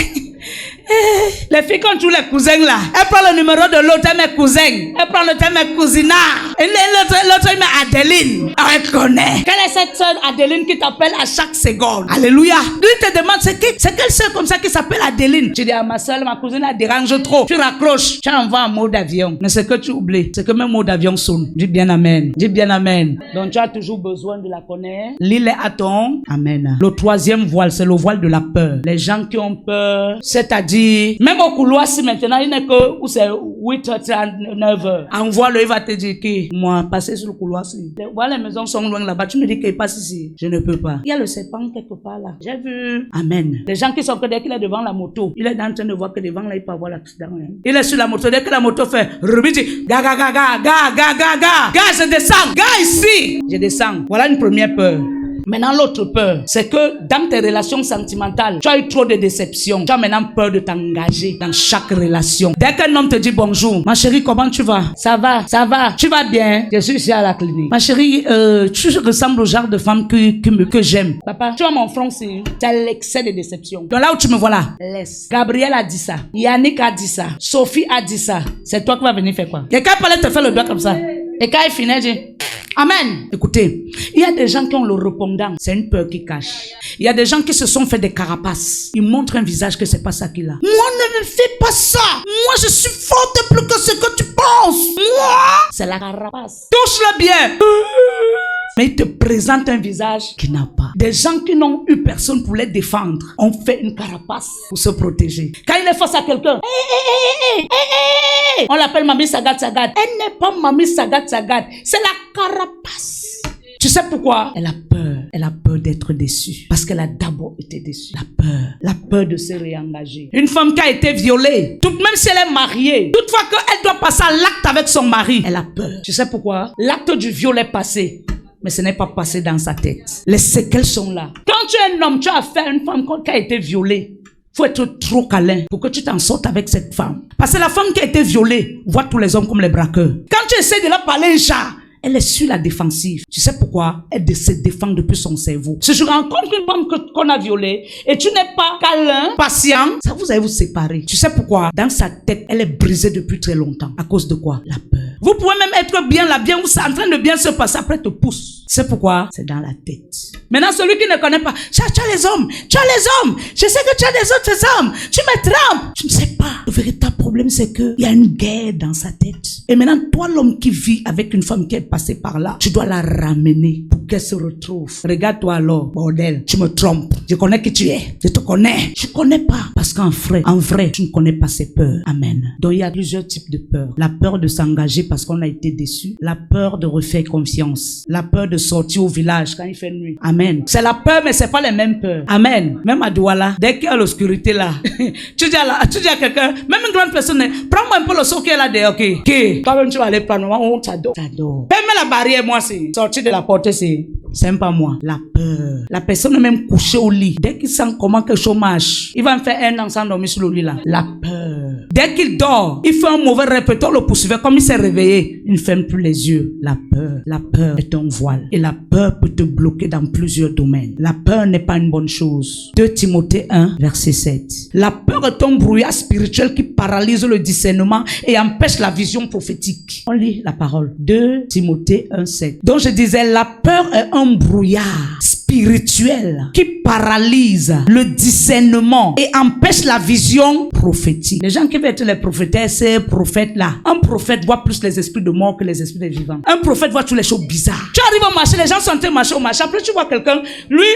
Les filles, quand tu les cousins là, elle prend le numéro de l'autre, elle met cousin. Elle prend le thème, elle cousina. Et l'autre, elle met Adeline. Elle connaît. Quelle est cette soeur Adeline qui t'appelle à chaque seconde? Alléluia. Lui te demande, c'est quelle soeur comme ça qui s'appelle Adeline? Tu dis à ma soeur, ma cousine, elle dérange trop. Tu raccroches. Tu envoies un mot d'avion. Mais c'est que tu oublies. C'est que même mot d'avion sonne. Dis bien amen. Dis bien amen. Donc tu as toujours besoin de la connaître. Lis-les à ton amen. Le 3e voile, c'est le voile de la peur. Les gens qui ont peur, c'est-à-dire, même au couloir, si maintenant, il n'est que, où c'est 8h, 9h. Envoie-le, il va te dire que, moi, passer sur le couloir, si. Voilà, les maisons sont loin là-bas. Tu me dis qu'il passe ici. Je ne peux pas. Il y a le serpent quelque part là. J'ai vu. Amen. Les gens qui sont que dès qu'il est devant la moto, il est en train de voir que devant là, il peut avoir l'accident. Hein. Il est sur la moto. Dès que la moto fait, rebiti, ga, je descends. Ga ici. Je descends. Voilà une première peur. Maintenant, l'autre peur, c'est que dans tes relations sentimentales, tu as eu trop de déceptions. Tu as maintenant peur de t'engager dans chaque relation. Dès qu'un homme te dit bonjour, ma chérie, comment tu vas? Ça va. Tu vas bien? Je suis ici à la clinique. Ma chérie, tu ressembles au genre de femme que j'aime. Papa, tu vois mon front, c'est l'excès de déception. Donc là où tu me vois là, laisse. Gabriel a dit ça. Yannick a dit ça. Sophie a dit ça. C'est toi qui vas venir faire quoi? Quelqu'un peut te faire le doigt comme ça. Et quand il finit, dit amen. Écoutez, il y a des gens qui ont le répondant. C'est une peur qui cache. Il y a des gens qui se sont fait des carapaces. Ils montrent un visage que c'est pas ça qu'il a. Moi, ne me fais pas ça. Moi, je suis forte plus que ce que tu penses. Moi, c'est la carapace. Touche-le bien. Mais il te présente un visage qu'il n'a pas. Des gens qui n'ont eu personne pour les défendre ont fait une carapace pour se protéger. Quand il est face à quelqu'un, on l'appelle Mamie Sagat. Elle n'est pas Mamie Sagat. C'est la carapace. Tu sais pourquoi? Elle a peur. Elle a peur d'être déçue. Parce qu'elle a d'abord été déçue. La peur de se réengager. Une femme qui a été violée, même si elle est mariée, toutefois qu'elle doit passer à l'acte avec son mari, elle a peur. Tu sais pourquoi? L'acte du viol est passé, mais ce n'est pas passé dans sa tête. Les séquelles sont là. Quand tu es un homme, tu as affaire à une femme qui a été violée. Faut être trop câlin pour que tu t'en sortes avec cette femme. Parce que la femme qui a été violée voit tous les hommes comme les braqueurs. Quand tu essaies de la parler un chat, elle est sur la défensive. Tu sais pourquoi? Elle se défend depuis son cerveau. Si je rencontre une femme qu'on a violée et tu n'es pas câlin, patient, ça vous allez vous séparer. Tu sais pourquoi? Dans sa tête, elle est brisée depuis très longtemps. À cause de quoi? La peur. Vous pouvez même être bien là, bien, vous êtes en train de bien se passer, après te pousse. C'est pourquoi? C'est dans la tête. Maintenant, celui qui ne connaît pas, tu as les hommes, je sais que tu as des autres hommes, tu me trompes. Tu ne sais pas. Le véritable problème, c'est que il y a une guerre dans sa tête. Et maintenant, toi, l'homme qui vit avec une femme qui est passée par là, tu dois la ramener pour qu'elle se retrouve. Regarde-toi alors, bordel, tu me trompes. Je connais qui tu es. Je te connais. Je connais pas. Parce qu'en vrai, tu ne connais pas ses peurs. Amen. Donc, il y a plusieurs types de peurs. La peur de s'engager parce qu'on a été déçu. La peur de refaire confiance. La peur de sortir au village quand il fait nuit. Amen. C'est la peur, mais c'est pas les mêmes peurs. Amen. Même à Douala, dès qu'il y a l'obscurité là, tu dis à quelqu'un, même une grande personne, prends-moi un peu le son qui est là dehors, ok? Toi-même, tu vas aller prendre, on t'adore. Fais-moi la barrière, moi, c'est sortir de la porte, c'est même pas moi. La peur. La personne est même couchée au lit. Dès qu'il sent comment quelque chose marche, il va me faire un an sans dormir sur le lit là. La peur. Dès qu'il dort, il fait un mauvais répéteur, le poursuivait. Comme il s'est réveillé, il ne ferme plus les yeux. La peur. La peur est un voile. Et la peur peut te bloquer dans plusieurs domaines. La peur n'est pas une bonne chose. 2 Timothée 1, verset 7. La peur est un brouillard spirituel qui paralyse le discernement et empêche la vision prophétique. On lit la parole. 2 Timothée 1, 7. Donc je disais, la peur est un brouillard spirituel qui paralyse le discernement et empêche la vision prophétique. Les gens qui veulent être les prophétesses, ces prophètes-là, un prophète voit plus les esprits de mort que les esprits des vivants. Un prophète voit toutes les choses bizarres. Tu arrives au marché, les gens sont en train de marcher au marché. Après, tu vois quelqu'un, lui,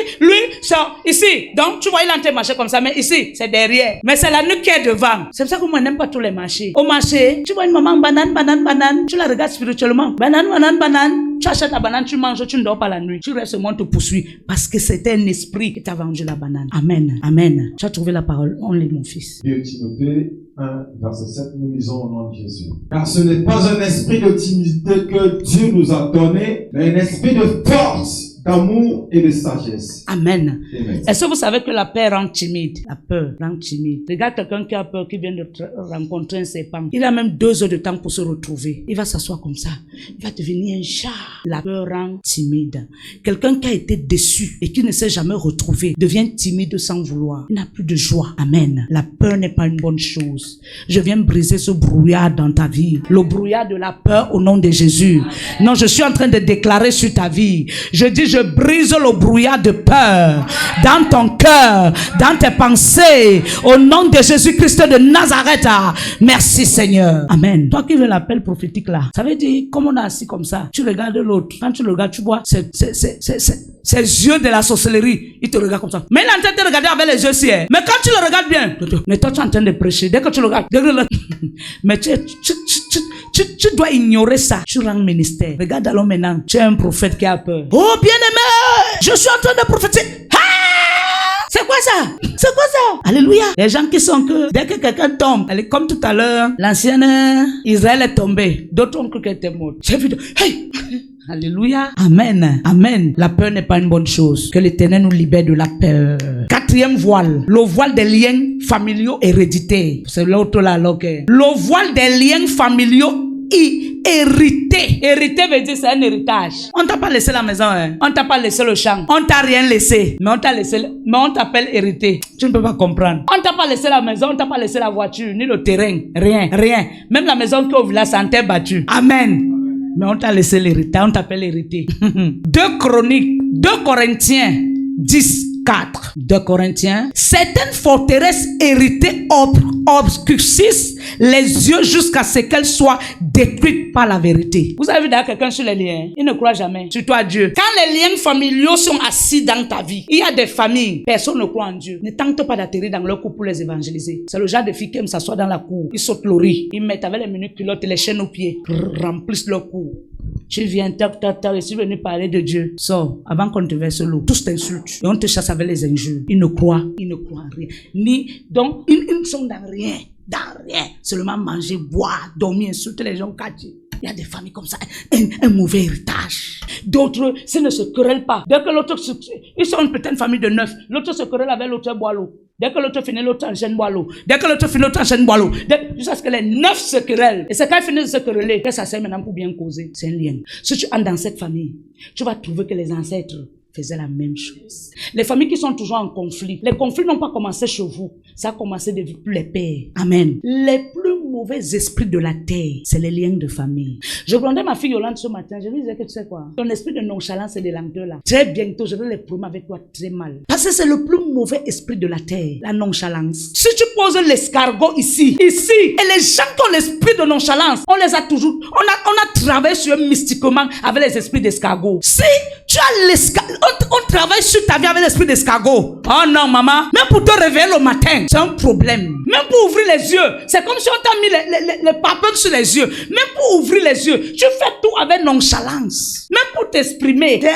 c'est ici. Donc, tu vois, il est en train de marcher comme ça, mais ici, c'est derrière. Mais c'est la nuque qui est devant. C'est pour ça que moi, je n'aime pas tous les marchés. Au marché, tu vois une maman, banane. Tu la regardes spirituellement. Banane. Tu achètes la banane, tu manges, tu ne dors pas la nuit. Tu restes au monde, te poursuit. Parce que c'était un esprit qui t'a vendu la banane. Amen. Amen. Tu as trouvé la parole. On lit, mon fils. 2 Timothée 1, verset 7, nous lisons au nom de Jésus. Car ce n'est pas un esprit de timidité que Dieu nous a donné, mais un esprit de force, d'amour et de sagesse. Amen. Amen. Est-ce que vous savez que la peur rend timide? La peur rend timide. Regarde quelqu'un qui a peur, qui vient de rencontrer un serpent. Il a même 2 heures de temps pour se retrouver. Il va s'asseoir comme ça. Il va devenir un chat. La peur rend timide. Quelqu'un qui a été déçu et qui ne s'est jamais retrouvé devient timide sans vouloir. Il n'a plus de joie. Amen. La peur n'est pas une bonne chose. Je viens briser ce brouillard dans ta vie. Le brouillard de la peur au nom de Jésus. Non, je suis en train de déclarer sur ta vie. Je dis, je brise le brouillard de peur dans ton cœur, dans tes pensées, au nom de Jésus-Christ de Nazareth. Merci Seigneur. Amen. Toi qui veux l'appel prophétique là, ça veut dire, comme on est assis comme ça, tu regardes l'autre. Quand tu le regardes, tu vois ces yeux de la sorcellerie. Il te regarde comme ça. Mais il est en train de te regarder avec les yeux ci. Mais quand tu le regardes bien, mais toi tu es en train de prêcher. Dès que tu le regardes, mais tu dois ignorer ça. Tu rends ministère. Regarde alors maintenant. Tu es un prophète qui a peur. Oh bien-aimé, je suis en train de prophétiser. C'est quoi ça? C'est quoi ça? Alléluia. Les gens qui sont que dès que quelqu'un tombe, elle est comme tout à l'heure, l'ancienne Israël est tombée. D'autres ont cru qu'elle était morte. J'ai vu hey! Alléluia. Amen. Amen. La peur n'est pas une bonne chose. Que l'Éternel nous libère de la peur. 4e voile. Le voile des liens familiaux héréditaires. C'est l'autre là, le voile des liens familiaux hérité. Hérité veut dire c'est un héritage. On t'a pas laissé la maison, hein. On t'a pas laissé le champ. On t'a rien laissé. Mais on t'appelle hérité. Tu ne peux pas comprendre. On t'a pas laissé la maison, on t'a pas laissé la voiture, ni le terrain. Rien. Même la maison qui est au village, ça en t'est battu. Amen. Mais on t'a laissé l'héritage, on t'appelle hérité. 2 Corinthiens 10. 4. 2 Corinthiens. Certaines forteresses héritées obscurcissent les yeux jusqu'à ce qu'elles soient détruites par la vérité. Vous avez vu d'ailleurs quelqu'un sur les liens, il ne croit jamais sur toi Dieu. Quand les liens familiaux sont assis dans ta vie, il y a des familles, personne ne croit en Dieu. Ne tente pas d'atterrir dans leur cour pour les évangéliser. C'est le genre de filles qui aiment s'asseoir dans la cour. Ils sautent le riz, ils mettent avec les minutes culottes et les chaînes aux pieds, remplissent leur cour. Tu viens, tac, tac, tac, et tu es venu parler de Dieu. Sors, avant qu'on te verse l'eau. Tous t'insultent. Et on te chasse avec les injures. Ils ne croient en rien. Donc, ils ne sont dans rien. Dans rien. Seulement manger, boire, dormir, insulter les gens au quartier. Il y a des familles comme ça, un mauvais héritage. D'autres, s'ils ne se querellent pas. Dès que l'autre, ils sont peut-être une famille de 9. L'autre se querelle avec l'autre, boit l'eau. Dès que l'autre finit, l'autre enchaîne boit l'eau. Dès que l'autre finit, l'autre enchaîne boit l'eau. Jusqu'à ce que les 9 se querellent. Et c'est quand ils finissent de se quereller que ça sert maintenant pour bien causer. C'est un lien. Si tu entres dans cette famille, tu vas trouver que les ancêtres faisaient la même chose. Les familles qui sont toujours en conflit, les conflits n'ont pas commencé chez vous. Ça a commencé depuis les pères. Amen. Les plus mauvais esprits de la terre, c'est les liens de famille. Je demandais ma fille Yolande ce matin, je lui disais que tu sais quoi, ton esprit de nonchalance et de lenteur là, très bientôt, je vais les promets avec toi très mal. Parce que c'est le plus mauvais esprit de la terre, la nonchalance. Si tu poses l'escargot ici, et les gens qui ont l'esprit de nonchalance, on les a toujours, on a travaillé sur eux mystiquement avec les esprits d'escargot. Si tu as l'escargot, on travaille sur ta vie avec l'esprit d'escargot. Oh non, maman, même pour te réveiller le matin, c'est un problème. Même pour ouvrir les yeux, c'est comme si on t'a mis les papins sur les yeux. Même pour ouvrir les yeux, tu fais tout avec nonchalance. Même pour t'exprimer, t'es en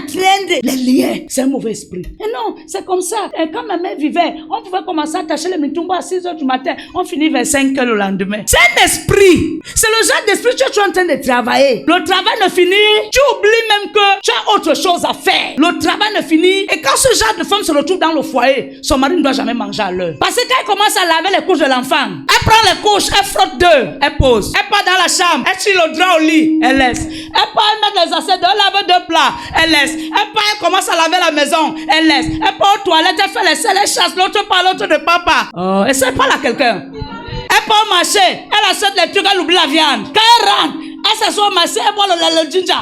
train de les liens. C'est un mauvais esprit. Et non, c'est comme ça. Et quand ma mère vivait, on pouvait commencer à attacher les mitumba à 6 h du matin. On finit vers 5 h le lendemain. C'est un esprit. C'est le genre d'esprit que tu es en train de travailler. Le travail ne finit. Tu oublies même que tu as autre chose à faire. Le travail ne finit. Et quand ce genre de femme se retrouve dans le foyer, son mari ne doit jamais manger à l'heure. Parce que quand elle commence à laver les couches de l'enfant, elle prend les couches, elle frotte deux, elle pose. Elle part dans la chambre, elle tire le drap au lit, elle laisse. Elle part, elle met les assiettes, elle lave deux plats, elle laisse. Elle part, elle commence à laver la maison, elle laisse. Elle part aux toilettes, elle fait les selles, elle chasse, l'autre part, l'autre de papa. Oh, et ça parle à quelqu'un. Elle part au marché, elle achète les trucs, elle oublie la viande. Quand elle rentre, elle s'assoit au marché, elle boit le ginger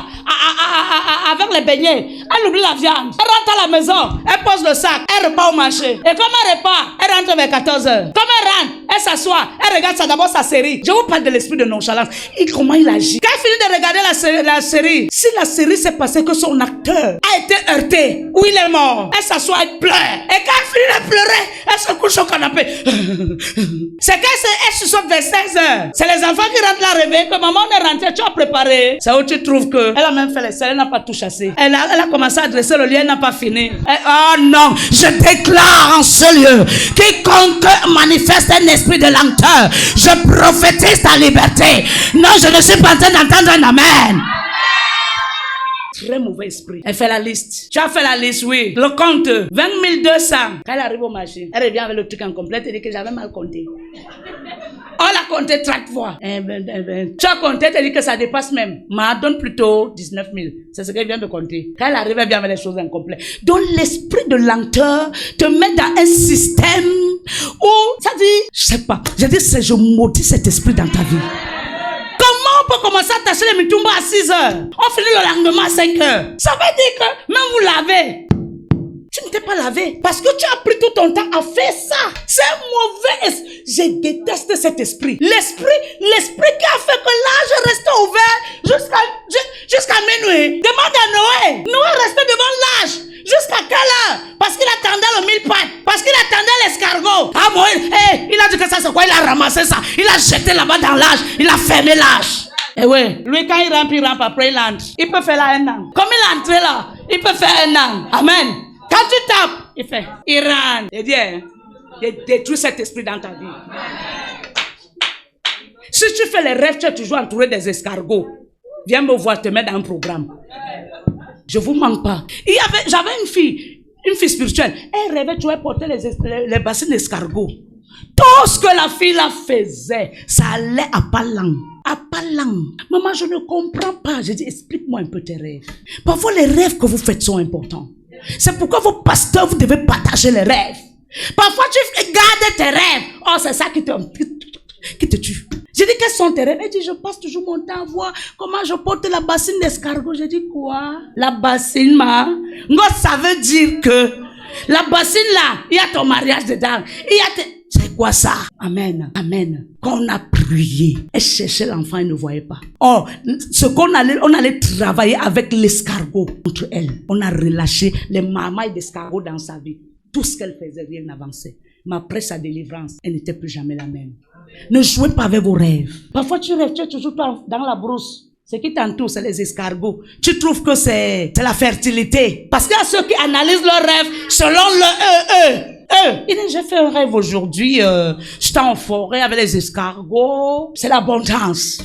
avec les beignets. Elle oublie la viande. Elle rentre à la maison, elle pose le sac, elle repart au marché. Et comme elle repart, elle rentre vers 14 h. Comme elle rentre, elle s'assoit, elle regarde d'abord sa série. Je vous parle de l'esprit de nonchalance. Et comment il agit. Quand elle finit de regarder la série, si la série s'est passée que son acteur a été heurté ou il est mort, elle s'assoit, elle pleure. Et quand elle finit de pleurer, elle se couche au canapé. C'est quand elle se saute vers 16 h. C'est les enfants qui rentrent la réveiller que maman est rentrée, tu as préparé. C'est où tu trouves que elle a même fait les selles, elle n'a pas tout chassé. Elle a commencé à dresser le lit, elle n'a pas fini. Oh non, je déclare en ce lieu, quiconque manifeste un esprit de lenteur, je prophétise ta liberté. Non, je ne suis pas en train d'entendre un amen. Très mauvais esprit. Elle fait la liste. Tu as fait la liste, oui. Le compte, 20 200. Quand elle arrive au marché, elle revient avec le truc incomplet et dit que j'avais mal compté. On l'a compté 30 fois. Tu as compté, tu dis que ça dépasse même. Mais donne plutôt 19 000. C'est ce qu'elle vient de compter. Quand elle arrive, elle vient avec les choses incomplètes. Donc l'esprit de lenteur te met dans un système où, ça dit, je sais pas, je maudis cet esprit dans ta vie. Comment on peut commencer à tâcher les mitumba à 6 h? On finit le lendemain à 5 h. Ça veut dire que même vous lavez, tu ne t'es pas lavé parce que tu as pris tout ton temps à faire ça. C'est un mauvais esprit. Je déteste cet esprit. L'esprit qui a fait que l'âge restait ouvert jusqu'à minuit. Demande à Noé. Noé restait devant l'âge. Jusqu'à quelle heure? Parce qu'il attendait le mille pattes. Parce qu'il attendait l'escargot. Ah bon, il a dit que ça c'est quoi? Il a ramassé ça. Il a jeté là-bas dans l'âge. Il a fermé l'âge. Et ouais, lui quand il rampe après il entre. Il peut faire là 1 an. Comme il est entré là, il peut faire 1 an. Amen. Quand tu tapes, il rentre. Il dit, détruis cet esprit dans ta vie. Si tu fais les rêves, tu es toujours entouré des escargots. Viens me voir, te mettre dans un programme. Je vous manque pas. J'avais une fille spirituelle. Elle rêvait, tu vas porter les bassines d'escargots. Tout ce que la fille la faisait, ça allait à pas langue. À pas langue. Maman, je ne comprends pas. Je dis, explique-moi un peu tes rêves. Parfois, les rêves que vous faites sont importants. C'est pourquoi vos pasteurs, vous devez partager les rêves. Parfois, tu gardes tes rêves. Oh, c'est ça qui te tue. J'ai dit, quels sont tes rêves? Elle dit, je passe toujours mon temps à voir comment je porte la bassine d'escargot. J'ai dit, quoi? La bassine, ça veut dire que la bassine là, il y a ton mariage dedans. C'est quoi ça? Amen. Amen. Quand on a prié, elle cherchait l'enfant, elle ne voyait pas. Oh, on allait travailler avec l'escargot contre elle. On a relâché les marmailles d'escargot dans sa vie. Tout ce qu'elle faisait, rien n'avançait. Mais après sa délivrance, elle n'était plus jamais la même. Ne jouez pas avec vos rêves. Parfois, tu rêves, tu es toujours dans la brousse. Ce qui t'entoure, c'est les escargots. Tu trouves que c'est la fertilité. Parce qu'il y a ceux qui analysent leurs rêves selon eux. J'ai fait un rêve aujourd'hui. J'étais en forêt avec les escargots. C'est l'abondance.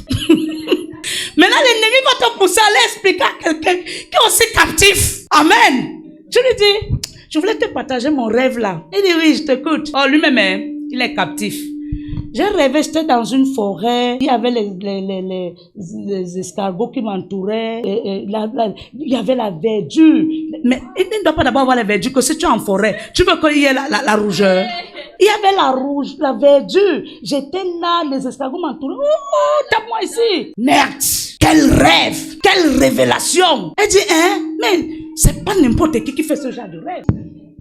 Maintenant, l'ennemi va te pousser à aller expliquer à quelqu'un qui est aussi captif. Amen. Je lui dis, je voulais te partager mon rêve là. Il dit, oui, je t'écoute. Oh, lui-même, il est captif. J'ai rêvé, j'étais dans une forêt, il y avait les escargots qui m'entouraient, il y avait la verdure. Mais il ne doit pas d'abord avoir la verdure, que si tu es en forêt, tu veux qu'il y ait la rougeur. Il y avait la verdure. J'étais là, les escargots m'entouraient. Oh, tape-moi ici. Merde, quel rêve, quelle révélation. Elle dit, mais c'est pas n'importe qui fait ce genre de rêve.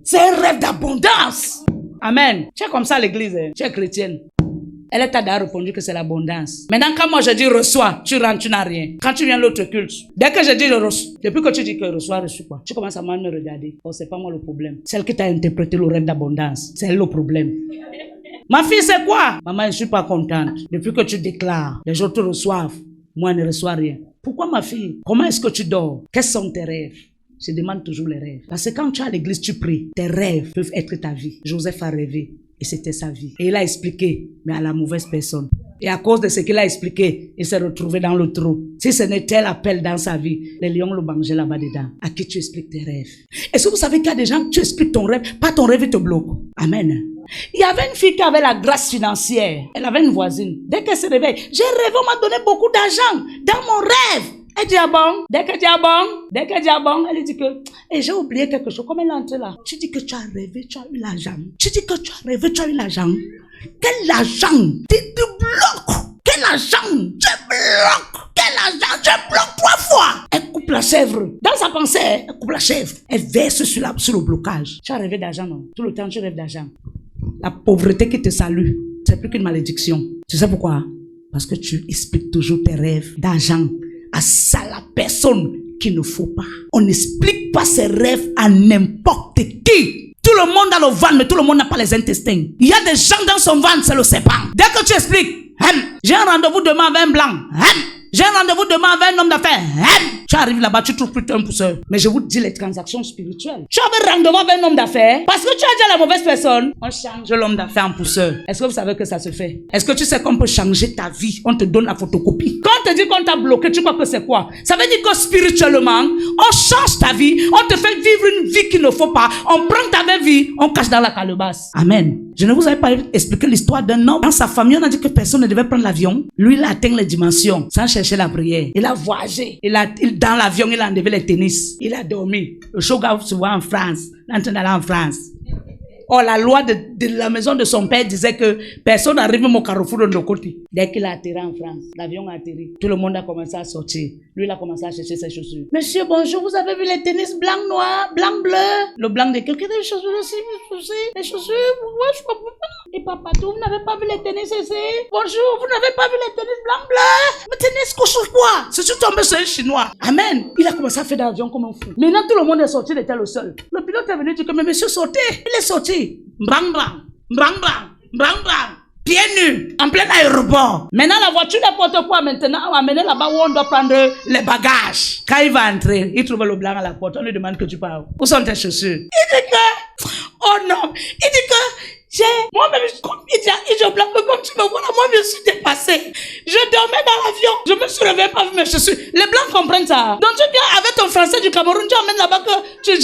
C'est un rêve d'abondance. Amen. Tu es comme ça à l'église, tu es chrétienne. Elle t'a d'ailleurs répondu que c'est l'abondance. Maintenant, quand moi je dis reçois, tu rentres, tu n'as rien. Quand tu viens l'autre culte, dès que je dis je reçois, depuis que tu dis que reçois, reçu quoi, tu commences à mal me regarder. Oh, c'est pas moi le problème. Celle qui t'a interprété le rêve d'abondance, c'est elle le problème. Ma fille, c'est quoi? Maman, je suis pas contente. Depuis que tu déclares, les autres reçoivent, moi je ne reçois rien. Pourquoi ma fille? Comment est-ce que tu dors? Quels sont tes rêves? Je demande toujours les rêves. Parce que quand tu es à l'église, tu pries. Tes rêves peuvent être ta vie. Joseph a rêvé. Et c'était sa vie. Et il a expliqué, mais à la mauvaise personne. Et à cause de ce qu'il a expliqué, il s'est retrouvé dans le trou. Si ce n'était l'appel dans sa vie, les lions le mangeaient là-bas dedans. À qui tu expliques tes rêves? Est-ce que vous savez qu'il y a des gens, tu expliques ton rêve, pas ton rêve, il te bloque. Amen. Il y avait une fille qui avait la grâce financière. Elle avait une voisine. Dès qu'elle se réveille, j'ai rêvé, on m'a donné beaucoup d'argent dans mon rêve. Elle dit, ah bon? Dès qu'elle dit, ah bon? Dès qu'elle dit, ah bon? Elle dit que, j'ai oublié quelque chose. Comme elle est entrée là. Tu dis que tu as rêvé, tu as eu l'argent. Tu dis que tu as rêvé, tu as eu l'argent. Quel argent? Tu te bloques. Quel argent? Je bloque. Quel argent? Je bloque 3 fois. Elle coupe la chèvre. Dans sa pensée, elle coupe la chèvre. Elle verse sur le blocage. Tu as rêvé d'argent, non? Tout le temps, tu rêves d'argent. La pauvreté qui te salue, c'est plus qu'une malédiction. Tu sais pourquoi? Parce que tu expliques toujours tes rêves d'argent à ça la personne qu'il ne faut pas. On n'explique pas ses rêves à n'importe qui. Tout le monde a le ventre, mais tout le monde n'a pas les intestins. Il y a des gens dans son ventre, c'est le serpent. Dès que tu expliques, j'ai un rendez-vous demain avec un blanc. J'ai un rendez-vous demain avec un homme d'affaires. Tu arrives là-bas, tu trouves plus un pousseur. Mais je vous dis les transactions spirituelles. Tu avais rendez-vous avec un homme d'affaires parce que tu as dit à la mauvaise personne. On change l'homme d'affaires en pousseur. Est-ce que vous savez que ça se fait? Est-ce que tu sais qu'on peut changer ta vie? On te donne la photocopie. Quand on te dit qu'on t'a bloqué, tu crois que c'est quoi? Ça veut dire que spirituellement, on change ta vie. On te fait vivre une vie qu'il ne faut pas. On prend ta même vie, on cache dans la calebasse. Amen. Je ne vous avais pas expliqué l'histoire d'un homme. Dans sa famille, on a dit que personne ne devait prendre l'avion. Lui, il a atteint les dimensions sans chercher la prière. Il a voyagé. Dans l'avion, il a enlevé les tennis. Il a dormi. Le showgirl se voit en France. Il est en train d'aller en France. Or, la loi de la maison de son père disait que personne n'arrive même au carrefour de nos côtés. Dès qu'il a atterri en France, l'avion a atterri. Tout le monde a commencé à sortir. Lui, il a commencé à chercher ses chaussures. Monsieur, bonjour, vous avez vu les tennis blanc, noir, blanc, bleu? Le blanc de quelqu'un, des chaussures aussi, les chaussures, moi, je comprends pas. Et papa, vous n'avez pas vu les tennis ici? Bonjour, vous n'avez pas vu les tennis blanc, bleu? Mais tennis, quoi? Je suis tombé sur un Chinois. Amen. Il a commencé à faire dans l'avion comme un fou. Maintenant, tout le monde est sorti, il était le seul. Le pilote est venu dire que, mais monsieur, sortez. Il est sorti. Bang, bang, bang, bang, bang, bang. Pieds nus, en plein aéroport. Maintenant, la voiture n'importe quoi. Maintenant, on va amener là-bas où on doit prendre les bagages. Quand il va entrer, il trouve le blanc à la porte. On lui demande que tu parles. Où sont tes chaussures? Il dit que, oh non, il dit que, moi-même, je blanc, mais comme tu me vois là, moi, je me suis dépassé. Je dormais dans l'avion. Je me suis réveillé, pas vu mes chaussures. Les blancs comprennent ça. Donc, tu viens avec ton français du Cameroun, tu emmènes là-bas que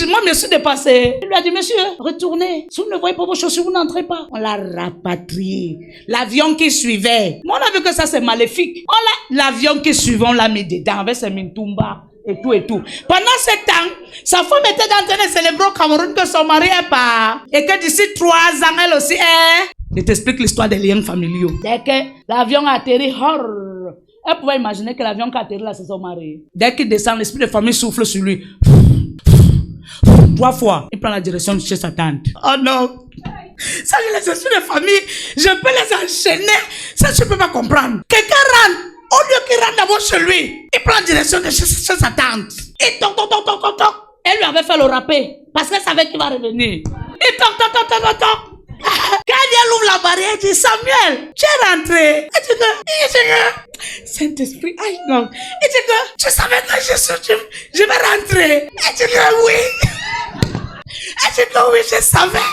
moi, je me suis dépassé. Il lui a dit, monsieur, retournez. Si vous ne voyez pas vos chaussures, vous n'entrez pas. On l'a rapatrié. L'avion qui suivait. Moi, on a vu que ça, c'est maléfique. L'avion qui suivait, on l'a mis dedans avec ses mintumba. Et tout. Pendant ce temps, sa femme était en train de célébrer au Cameroun que son mari est pas. Et que d'ici 3 ans, elle aussi est. Je t'explique l'histoire des liens familiaux. Dès que l'avion a atterri, elle pouvait imaginer que l'avion qui a atterri là, c'est son mari. Dès qu'il descend, l'esprit de famille souffle sur lui. 3 fois. Il prend la direction de chez sa tante. Oh non! Ça, les esprits de famille, je peux les enchaîner. Ça, je ne peux pas comprendre. Quelqu'un rentre. Au lieu qu'il rentre d'abord chez lui, il prend la direction de chez sa tante. Et toc. Elle lui avait fait le râpé parce qu'elle savait qu'il va revenir. Et toc. Quand elle ouvre la barrière et dit, Samuel, tu es rentré. Et dit que, Saint-Esprit, aïe non. Et dit que, tu savais que je vais rentrer. Et dit que, oui. Et dit que, oui, je savais.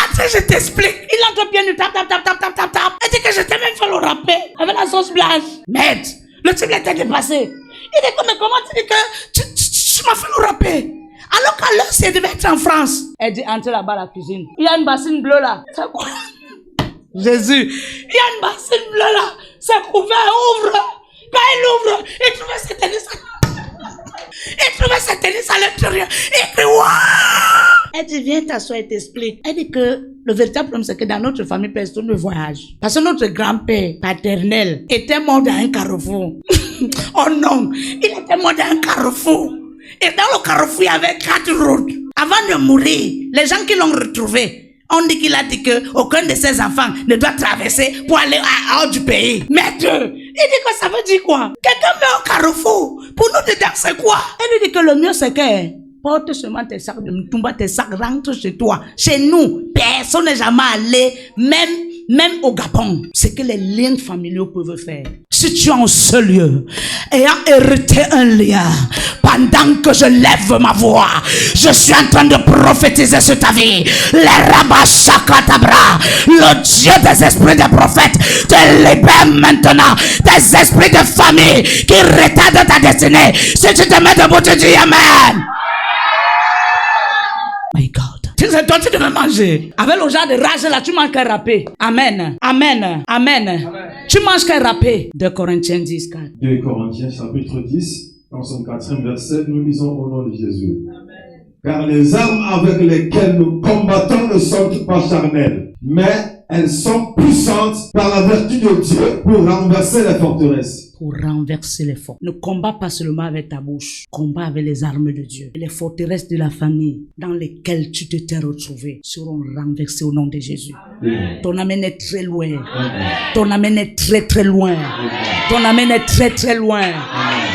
Après, je t'explique. Il entre bien, il tape. Et dit que je t'ai même fait le râpé avec la sauce blanche. Merde, le type l'était dépassé. Il dit que, mais comment tu dis que tu m'as fait le râpé? Alors qu'à l'heure, c'est devait être en France. Elle dit, entrez là-bas à la cuisine. Il y a une bassine bleue là. C'est quoi? Jésus. Il y a une bassine bleue là. C'est couvert, ouvre. Quand il ouvre, il trouvait cette tennis. Il trouvait cette tennis à l'intérieur. Il dit, waouh! Elle dit, viens t'asseoir et t'explique. Elle dit que le véritable problème, c'est que dans notre famille, personne ne voyage. Parce que notre grand-père paternel était mort dans un carrefour. Oh non, il était mort dans un carrefour. Et dans le carrefour, il y avait 4 routes. Avant de mourir, les gens qui l'ont retrouvé, on dit qu'il a dit qu'aucun de ses enfants ne doit traverser pour aller hors du pays. Mais Dieu, il dit que ça veut dire quoi? Quelqu'un met au carrefour. Pour nous, dedans, c'est quoi? Elle lui dit que le mieux, c'est que porte seulement tes sacs de Mtumba, tes sacs, rentre chez toi. Chez nous, personne n'est jamais allé, même au Gabon. C'est que les liens familiaux peuvent faire. Si tu es en ce lieu, ayant hérité un lien, pendant que je lève ma voix, je suis en train de prophétiser sur ta vie. Les Rabashakatabra, le Dieu des esprits des prophètes, te libère maintenant des esprits de famille qui retardent ta destinée. Si tu te mets debout, tu dis Amen. My God. Toi, tu devais manger. Avec le genre de rage là, tu manges qu'un râpé. Amen. Amen. Amen. Amen. Tu manges qu'un râpé. 2 Corinthiens 10, 4. 2 Corinthiens chapitre 10, dans son 4e verset, nous lisons au nom de Jésus. Amen. Car les armes avec lesquelles nous combattons ne sont pas charnelles, mais elles sont puissantes par la vertu de Dieu pour renverser les forteresses. Pour renverser les forts. Ne combat pas seulement avec ta bouche, combat avec les armes de Dieu. Les forteresses de la famille dans lesquelles tu t'es retrouvé seront renversées au nom de Jésus. Amen. Ton amène est très loin. Amen. Ton amène est très très loin. Amen. Ton amène est très très loin. Amen.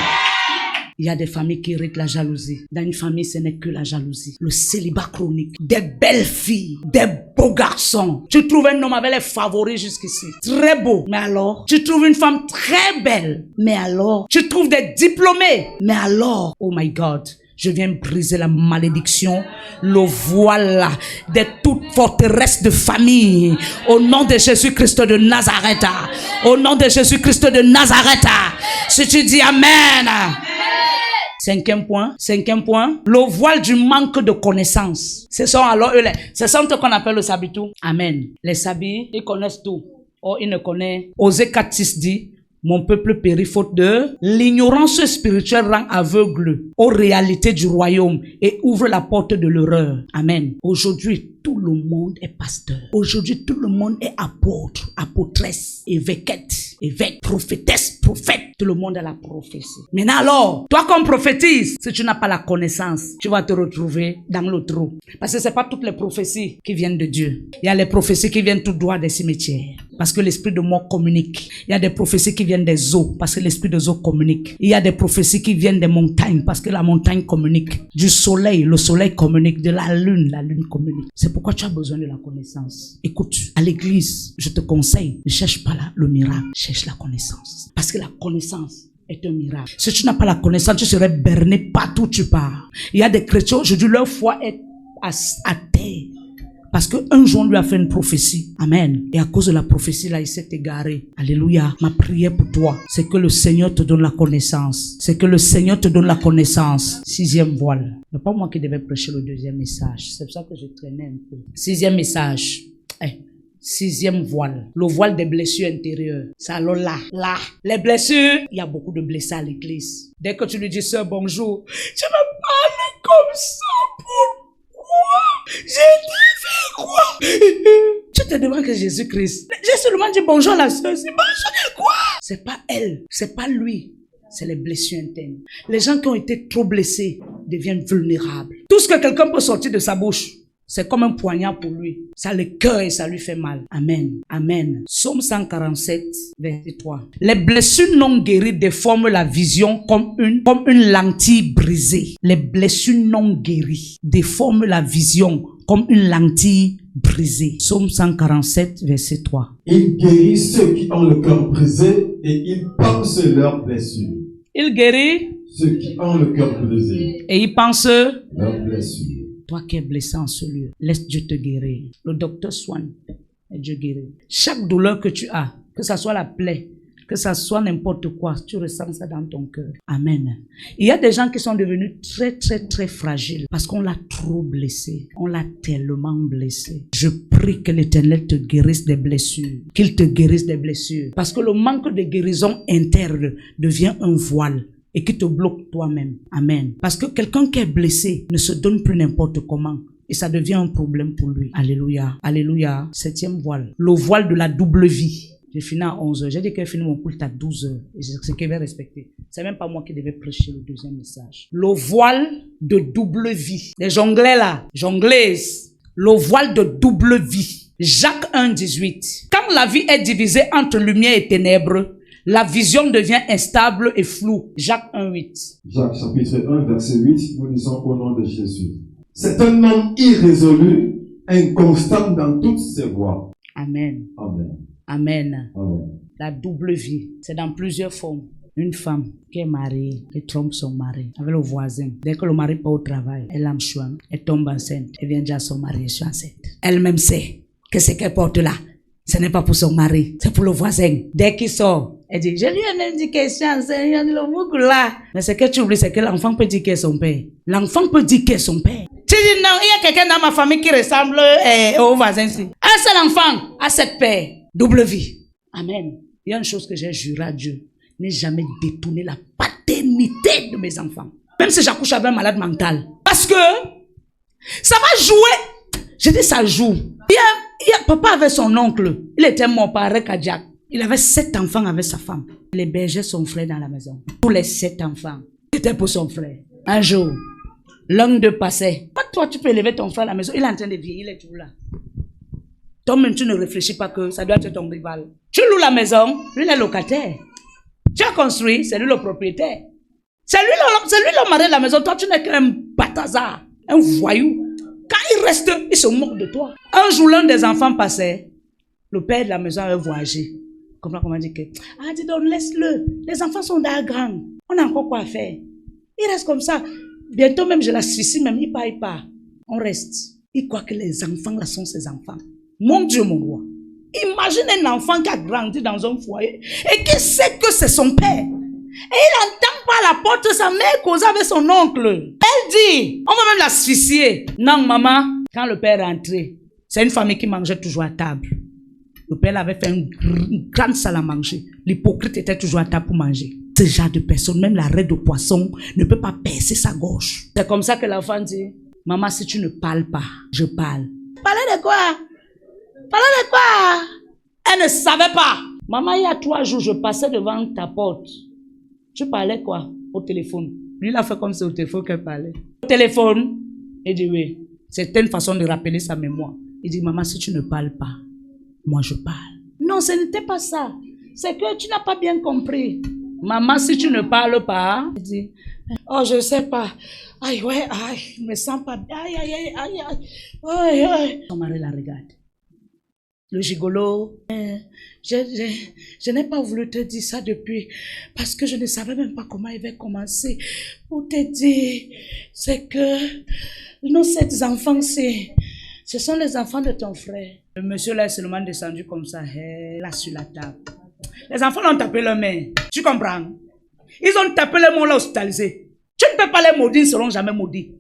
Il y a des familles qui héritent la jalousie. Dans une famille, ce n'est que la jalousie. Le célibat chronique. Des belles filles, des beaux garçons. Tu trouves un homme avec les favoris jusqu'ici. Très beau. Mais alors, tu trouves une femme très belle. Mais alors, tu trouves des diplômés. Mais alors, oh my God, je viens briser la malédiction, le voile de toute forteresse de famille. Au nom de Jésus-Christ de Nazareth. Au nom de Jésus-Christ de Nazareth. Si tu dis Amen. Cinquième point, le voile du manque de connaissances. Ce sont alors eux, ce sont ce qu'on appelle le sabitou. Amen. Les sabis, ils connaissent tout. Oh, ils ne connaissent. Osée 4:6 dit, mon peuple périt faute de l'ignorance spirituelle rend aveugle aux réalités du royaume et ouvre la porte de l'erreur. Amen. Aujourd'hui, tout le monde est pasteur. Aujourd'hui, tout le monde est apôtre, apôtresse, évêque, prophétesse, prophète. Tout le monde a la prophétie. Maintenant alors, toi qu'on prophétise, si tu n'as pas la connaissance, tu vas te retrouver dans le trou. Parce que c'est pas toutes les prophéties qui viennent de Dieu. Il y a les prophéties qui viennent tout droit des cimetières. Parce que l'esprit de mort communique. Il y a des prophéties qui viennent des eaux. Parce que l'esprit des eaux communique. Il y a des prophéties qui viennent des montagnes. Parce que la montagne communique. Du soleil, le soleil communique. De la lune communique. C'est pourquoi tu as besoin de la connaissance. Écoute, à l'église, je te conseille, ne cherche pas le miracle. Cherche la connaissance. Parce que la connaissance est un miracle. Si tu n'as pas la connaissance, tu serais berné partout où tu pars. Il y a des chrétiens, aujourd'hui, leur foi est à terre. Parce qu'un jour, on lui a fait une prophétie. Amen. Et à cause de la prophétie, là, il s'est égaré. Alléluia. Ma prière pour toi, c'est que le Seigneur te donne la connaissance. C'est que le Seigneur te donne la connaissance. 6e voile. Ce n'est pas moi qui devais prêcher le 2e message. C'est pour ça que je traînais un peu. 6e message. 6e voile. Le voile des blessures intérieures. C'est alors là. Les blessures. Il y a beaucoup de blessés à l'église. Dès que tu lui dis, sœur, bonjour. Tu me parles comme ça. Pourquoi? J'ai fait quoi? Tu te demandes que Jésus-Christ. J'ai seulement dit bonjour à la sœur. C'est bonjour. Quoi? C'est pas elle. C'est pas lui. C'est les blessures internes. Les gens qui ont été trop blessés deviennent vulnérables. Tout ce que quelqu'un peut sortir de sa bouche, C'est comme un poignard pour lui. Ça le cœur et ça lui fait mal. Amen. Amen. Psaume 147, verset 3. Les blessures non guéries déforment la vision comme une lentille brisée. Les blessures non guéries déforment la vision comme une lentille brisée. Psaume 147, verset 3. Il guérit ceux qui ont le cœur brisé et il pense leurs blessures. Il guérit Ceux qui ont le cœur brisé, et il pense. leurs blessures. Toi qui es blessé en ce lieu, laisse Dieu te guérir. Le docteur soigne et Dieu guérit. Chaque douleur que tu as, que ça soit la plaie, que ça soit n'importe quoi, tu ressens ça dans ton cœur. Amen. Il y a des gens qui sont devenus très, très, très fragiles parce qu'on l'a trop blessé. On l'a tellement blessé. Je prie que l'Éternel te guérisse des blessures. Qu'il te guérisse des blessures. Parce que le manque de guérison interne devient un voile et qui te bloque toi-même. Amen. Parce que quelqu'un qui est blessé ne se donne plus n'importe comment. Et ça devient un problème pour lui. Alléluia. Alléluia. 7e voile. Le voile de la double vie. J'ai fini à 11h. J'ai dit que j'ai fini mon culte à 12h. Et c'est ce qu'il va respecter. C'est même pas moi qui devais prêcher le deuxième message. Le voile de double vie. Les jonglais là, jonglaises. Le voile de double vie. Jacques 1, 18. Quand la vie est divisée entre lumière et ténèbres, la vision devient instable et floue. Jacques 1, 8. Jacques chapitre 1, verset 8, nous lisons au nom de Jésus. C'est un homme irrésolu, inconstant dans toutes ses voies. Amen. Amen. Amen. Amen. La double vie, c'est dans plusieurs formes. Une femme qui est mariée, qui trompe son mari avec le voisin. Dès que le mari part au travail, elle lâme chouin, elle tombe enceinte. Elle vient dire à son mari, je suis enceinte. Elle-même sait que ce qu'elle porte là, ce n'est pas pour son mari, c'est pour le voisin. Dès qu'il sort, elle dit, je lui ai dit que je suis enceinte, il y a le boucle là. Mais ce que tu oublies, c'est que l'enfant peut dire qu'il est son père. L'enfant peut dire qu'il est son père. Tu dis non, il y a quelqu'un dans ma famille qui ressemble au voisin ici. Un seul enfant a cette paix. Double vie. Amen. Il y a une chose que j'ai juré à Dieu. N'ai jamais détourné la paternité de mes enfants. Même si j'accouche avec un malade mental. Parce que ça va jouer. Je dis ça joue. Papa avait son oncle. Il était mort par arrêt cardiaque. Il avait 7 enfants avec sa femme. Il hébergeait son frère dans la maison. Tous les 7 enfants étaient pour son frère. Un jour, l'un d'eux passait. Quand toi tu peux élever ton frère à la maison, il est en train de vieillir, il est toujours là. Toi-même, tu ne réfléchis pas que ça doit être ton rival. Tu loues la maison, lui il est locataire. Tu as construit, c'est lui le propriétaire. C'est lui le mari de la maison. Toi, tu n'es qu'un batazard, un voyou. Quand il reste, il se moque de toi. Un jour, l'un des enfants passait. Le père de la maison avait voyagé. Comment dit que, dis donc, laisse-le. Les enfants sont déjà grands. On a encore quoi faire. Il reste comme ça. Bientôt même, je l'asphyxie, même il part. On reste. Il croit que les enfants là sont ses enfants. Mon Dieu, mon roi. Imagine un enfant qui a grandi dans un foyer et qui sait que c'est son père. Et il n'entend pas à la porte sa mère causer avec son oncle. Elle dit, on va même l'asphyxier. Non, maman, quand le père est rentré, c'est une famille qui mangeait toujours à table. Le père avait fait une grande salle à manger. L'hypocrite était toujours à table pour manger. Ce genre de personne, même la raie de poisson, ne peut pas percer sa gorge. C'est comme ça que l'enfant dit, maman, si tu ne parles pas, je parle. Parler de quoi? Parler de quoi? Elle ne savait pas. Maman, il y a 3 jours, je passais devant ta porte. Tu parlais quoi? Au téléphone. Lui, il a fait comme c'est au téléphone qu'elle parlait. Au téléphone, il dit oui. C'était une façon de rappeler sa mémoire. Il dit, maman, si tu ne parles pas, moi je parle. Non, ce n'était pas ça. C'est que tu n'as pas bien compris. Maman, si tu ne parles pas, il dit, oh, je ne sais pas. Aïe, ouais, aïe, je me sens pas bien. Aïe, aïe, aïe, aïe, aïe, aïe, aïe. Son mari la regarde. Le gigolo, je n'ai pas voulu te dire ça depuis, parce que je ne savais même pas comment il va commencer. Pour te dire, c'est que nos 7 enfants, ce sont les enfants de ton frère. Le monsieur là est seulement descendu comme ça, là sur la table. Les enfants l'ont tapé leur main, tu comprends? Ils ont tapé les mots là hospitalisés. Tu ne peux pas les maudire, ils ne seront jamais maudits.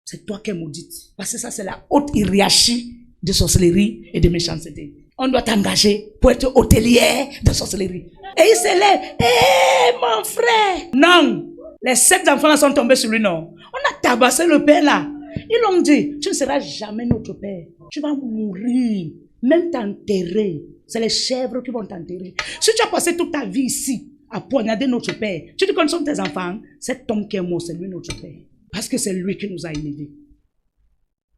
C'est toi qui es maudite, parce que ça c'est la haute hiérarchie de sorcellerie et de méchanceté. On doit t'engager pour être hôtelière de sorcellerie. Et il se lève. Hé, mon frère. Non. Les 7 enfants là sont tombés sur lui, non. On a tabassé le père là. Ils l'ont dit, tu ne seras jamais notre père. Tu vas mourir. Même t'enterrer. C'est les chèvres qui vont t'enterrer. Si tu as passé toute ta vie ici à poignarder notre père, tu dis que nous sommes tes enfants, cet homme qui est mort, c'est lui notre père. Parce que c'est lui qui nous a élevés.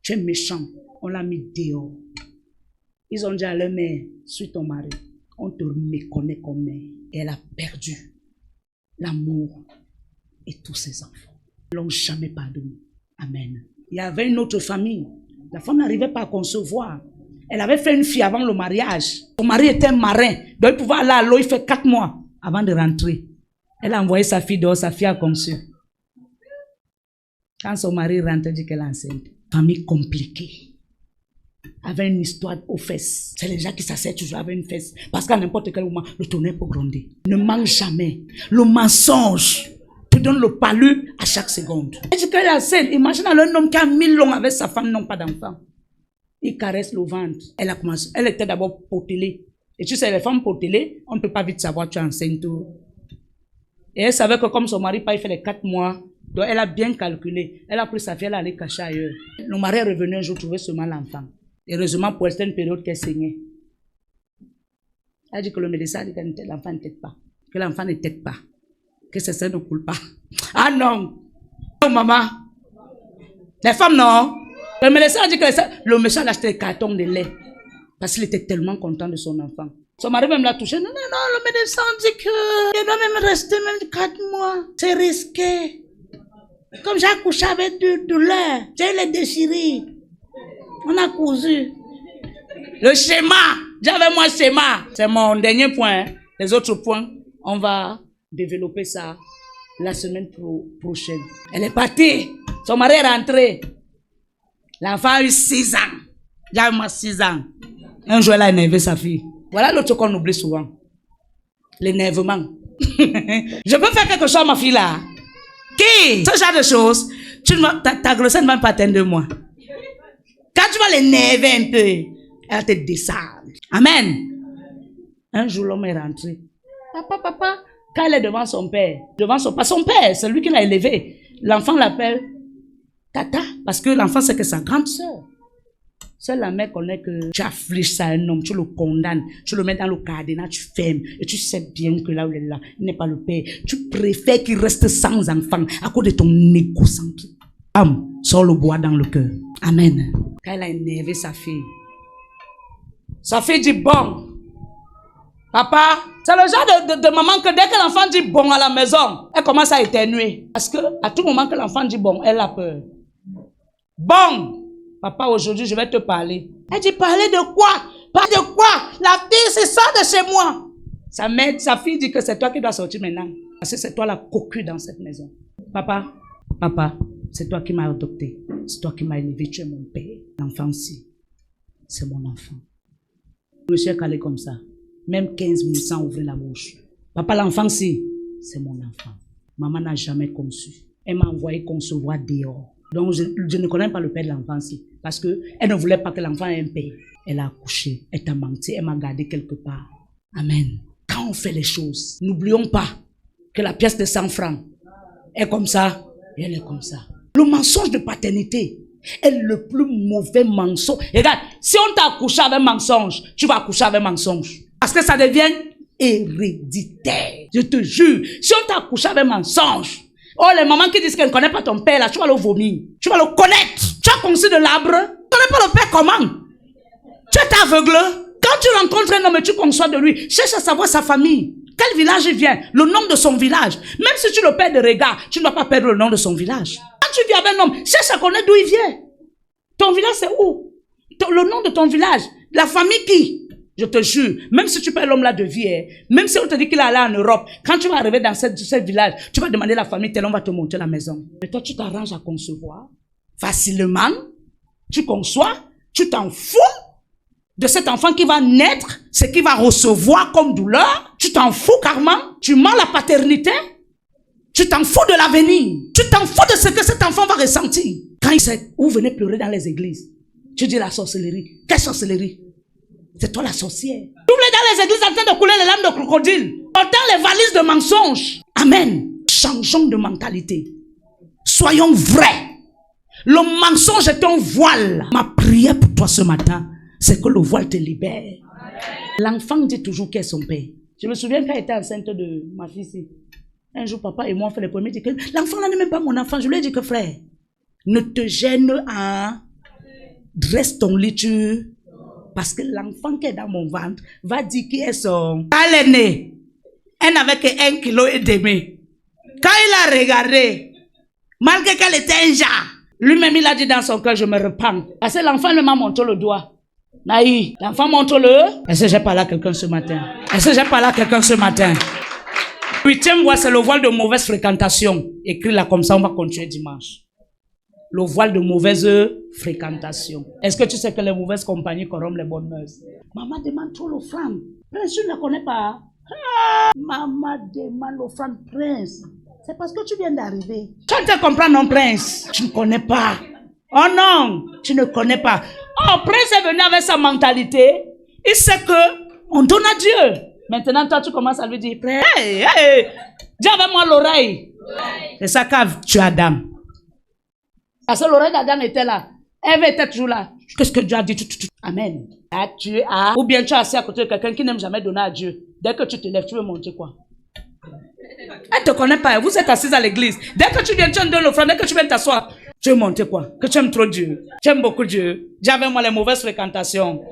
Tu es méchant. On l'a mis dehors. Ils ont dit à leur mère, suis ton mari. On te méconnaît comme mère. Et elle a perdu l'amour et tous ses enfants. Ils ne l'ont jamais pardonné. Amen. Il y avait une autre famille. La femme n'arrivait pas à concevoir. Elle avait fait une fille avant le mariage. Son mari était marin. Donc il pouvait aller à l'eau, il fait 4 mois avant de rentrer. Elle a envoyé sa fille dehors, sa fille a conçu. Quand son mari rentre, elle dit qu'elle est enceinte. Famille compliquée. Avec une histoire aux fesses. C'est les gens qui s'asseyent toujours avec une fesse. Parce qu'à n'importe quel moment, le tonnerre peut gronder. Ne mange jamais. Le mensonge te donne le palu à chaque seconde. Elle dit qu'elle est enceinte. Imagine un homme qui a 1000 longs avec sa femme, non pas d'enfant. Il caresse le ventre. Elle a commencé. Elle était d'abord potelée. Et tu sais, les femmes potelées, on ne peut pas vite savoir que tu es enceinte. Et elle savait que comme son mari, il fait les 4 mois, donc elle a bien calculé. Elle a pris sa fille, elle allait cacher ailleurs. Le mari est revenu un jour trouver seulement l'enfant. Heureusement, pour certaines périodes qu'elle saignait. Elle dit que le médecin a dit que l'enfant ne tète pas. Que l'enfant ne tète pas. Que ses seins ne coulent pas. Ah non! Non, maman! Les femmes, non! Le médecin a dit que le médecin a acheté des cartons de lait. Parce qu'il était tellement content de son enfant. Son mari même l'a touché. Non, non, non, le médecin dit qu'il doit même rester même 4 mois. C'est risqué. Comme j'ai accouché avec de douleur, j'ai les déchirés. On a cousu. Le schéma. J'avais moi schéma. C'est mon dernier point. Les autres points, on va développer ça la semaine prochaine. Elle est partie. Son mari est rentré. L'enfant a eu 6 ans. J'avais moi 6 ans. Un jour, elle a énervé sa fille. Voilà l'autre qu'on oublie souvent. L'énervement. Je peux faire quelque chose à ma fille là. Qui? Ce genre de choses, ta grossesse ne va pas atteindre 2 mois. Quand tu vas l'énerver un peu, elle te descend. Amen. Un jour, l'homme est rentré. Papa. Quand elle est devant son père, pas son père, c'est lui qui l'a élevé. L'enfant l'appelle Tata, parce que l'enfant c'est que sa grande sœur. Seule la mère connaît que tu affliges ça à un homme, tu le condamnes, tu le mets dans le cadenas, tu fermes, et tu sais bien que là où il est là, il n'est pas le père. Tu préfères qu'il reste sans enfant à cause de ton égocentrique. Sors le bois dans le cœur. Amen. Quand elle a énervé sa fille dit bon. Papa, c'est le genre de maman que dès que l'enfant dit bon à la maison, elle commence à éternuer. Parce que à tout moment que l'enfant dit bon, elle a peur. Bon. Papa, aujourd'hui, je vais te parler. Elle dit, parler de quoi? Parler de quoi? La fille, c'est ça de chez moi. Sa fille dit que c'est toi qui dois sortir maintenant. Parce que c'est toi la cocu dans cette maison. Papa, c'est toi qui m'as adopté. C'est toi qui m'as élevé. Tu es mon père. L'enfant-ci, c'est mon enfant. Monsieur est calé comme ça. Même 15 minutes sans ouvrir la bouche. Papa, l'enfant-ci, c'est mon enfant. Maman n'a jamais conçu. Elle m'a envoyé concevoir dehors. Donc, je ne connais pas le père de l'enfant ici. Parce qu'elle ne voulait pas que l'enfant ait un père. Elle a accouché, elle t'a menti, elle m'a gardé quelque part. Amen. Quand on fait les choses, n'oublions pas que la pièce de 100 francs est comme ça et elle est comme ça. Le mensonge de paternité est le plus mauvais mensonge. Regarde, si on t'a accouché avec mensonge, tu vas accoucher avec mensonge. Parce que ça devient héréditaire. Je te jure, si on t'a accouché avec mensonge, oh, les mamans qui disent qu'elles ne connaissent pas ton père, là, tu vas le vomir. Tu vas le connaître. Tu as conçu de l'arbre. Tu ne connais pas le père comment? Tu es aveugle. Quand tu rencontres un homme et tu conçois de lui, cherche à savoir sa famille. Quel village il vient? Le nom de son village. Même si tu le perds de regard, tu ne dois pas perdre le nom de son village. Quand tu vis avec un homme, cherche à connaître d'où il vient. Ton village, c'est où? Le nom de ton village. La famille qui? Je te jure, même si tu perds l'homme là de vie, même si on te dit qu'il est allé en Europe, quand tu vas arriver dans ce village, tu vas demander à la famille, tel on va te monter la maison. Mais toi, tu t'arranges à concevoir facilement, tu conçois, tu t'en fous de cet enfant qui va naître, ce qu'il va recevoir comme douleur, tu t'en fous carrément, tu mens la paternité, tu t'en fous de l'avenir, tu t'en fous de ce que cet enfant va ressentir. Quand il sait où venez pleurer dans les églises, tu dis la sorcellerie. Quelle sorcellerie? C'est toi la sorcière. Tous les dans les églises en train de couler les larmes de crocodile, portant les valises de mensonges. Amen. Changeons de mentalité. Soyons vrais. Le mensonge est un voile. Ma prière pour toi ce matin, c'est que le voile te libère. L'enfant dit toujours qui est son père. Je me souviens quand j'étais enceinte de ma fille ici. Un jour, papa et moi, on fait les premiers. L'enfant là n'est même pas mon enfant. Je lui ai dit que frère, ne te gêne à Dresse ton lit, parce que l'enfant qui est dans mon ventre va dire qui est son... Quand elle est née, elle n'avait que 1,5 kg. Quand il a regardé, malgré qu'elle était un jar, lui-même il a dit dans son cœur, je me repens. Parce que l'enfant lui m'a montré le doigt. Naï, l'enfant montre-le. Est-ce que j'ai parlé à quelqu'un ce matin? Est-ce que j'ai parlé à quelqu'un ce matin? 8e voile, c'est le voile de mauvaise fréquentation. Écris là comme ça, on va continuer dimanche. Le voile de mauvaise fréquentation. Est-ce que tu sais que les mauvaises compagnies corrompent les bonnes mœurs? Maman demande trop l'offrande. Prince, tu ne la connais pas. Ah, maman demande l'offrande, Prince. C'est parce que tu viens d'arriver. Tu te comprends, non, Prince? Tu ne connais pas. Oh non, tu ne connais pas. Oh, Prince est venu avec sa mentalité. Il sait que on donne à Dieu. Maintenant, toi, tu commences à lui dire, Prince, hey, dis avec moi l'oreille. C'est ça qu'a tué Adam. Parce que l'oreille d'Adam était là. Ève était toujours là. Qu'est-ce que Dieu a dit? Amen. Là, tu as... Ou bien tu es assis à côté de quelqu'un qui n'aime jamais donner à Dieu. Dès que tu te lèves, tu veux monter quoi? Elle ne te connaît pas. Vous êtes assis à l'église. Dès que tu viens, tu donnes l'offrande. Dès que tu viens t'asseoir, tu veux monter quoi? Que tu aimes trop Dieu. Tu aimes beaucoup Dieu. Dis avec moi les mauvaises fréquentations.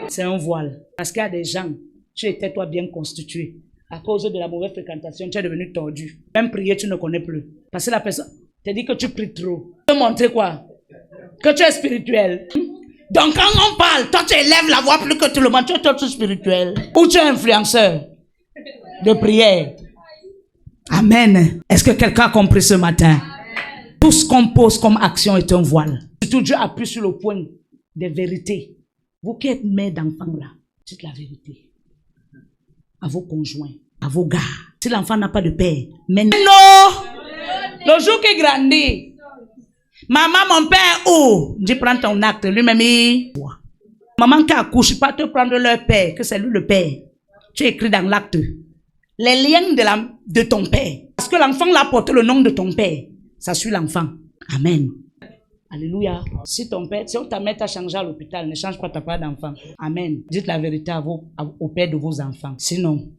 C'est un voile. Parce qu'il y a des gens, tu étais toi bien constitué. À cause de la mauvaise fréquentation, tu es devenu tordu. Même prier, tu ne connais plus. Parce que la personne... Tu dit que tu pries trop. Tu veux montrer quoi? Que tu es spirituel. Donc quand on parle, toi tu élèves la voix plus que tout le monde. Tu es tout spirituel. Ou tu es influenceur de prière. Amen. Est-ce que quelqu'un a compris ce matin? Tout ce qu'on pose comme action est un voile. Surtout Dieu appuie sur le point des vérités. Vous qui êtes mère d'enfants là, dites la vérité. À vos conjoints, à vos gars. Si l'enfant n'a pas de père, mais non! Le jour qu'il grandit, maman, mon père, où? Dis, prends ton acte. Lui-même, maman qui accouche, pas te prendre leur père, que c'est lui le père. Tu écris dans l'acte les liens de ton père. Parce que l'enfant l'a porté le nom de ton père. Ça suit l'enfant. Amen. Alléluia. Si ton père, si ta mère t'a changé à l'hôpital, ne change pas ta part d'enfant. Amen. Dites la vérité au père de vos enfants. Sinon,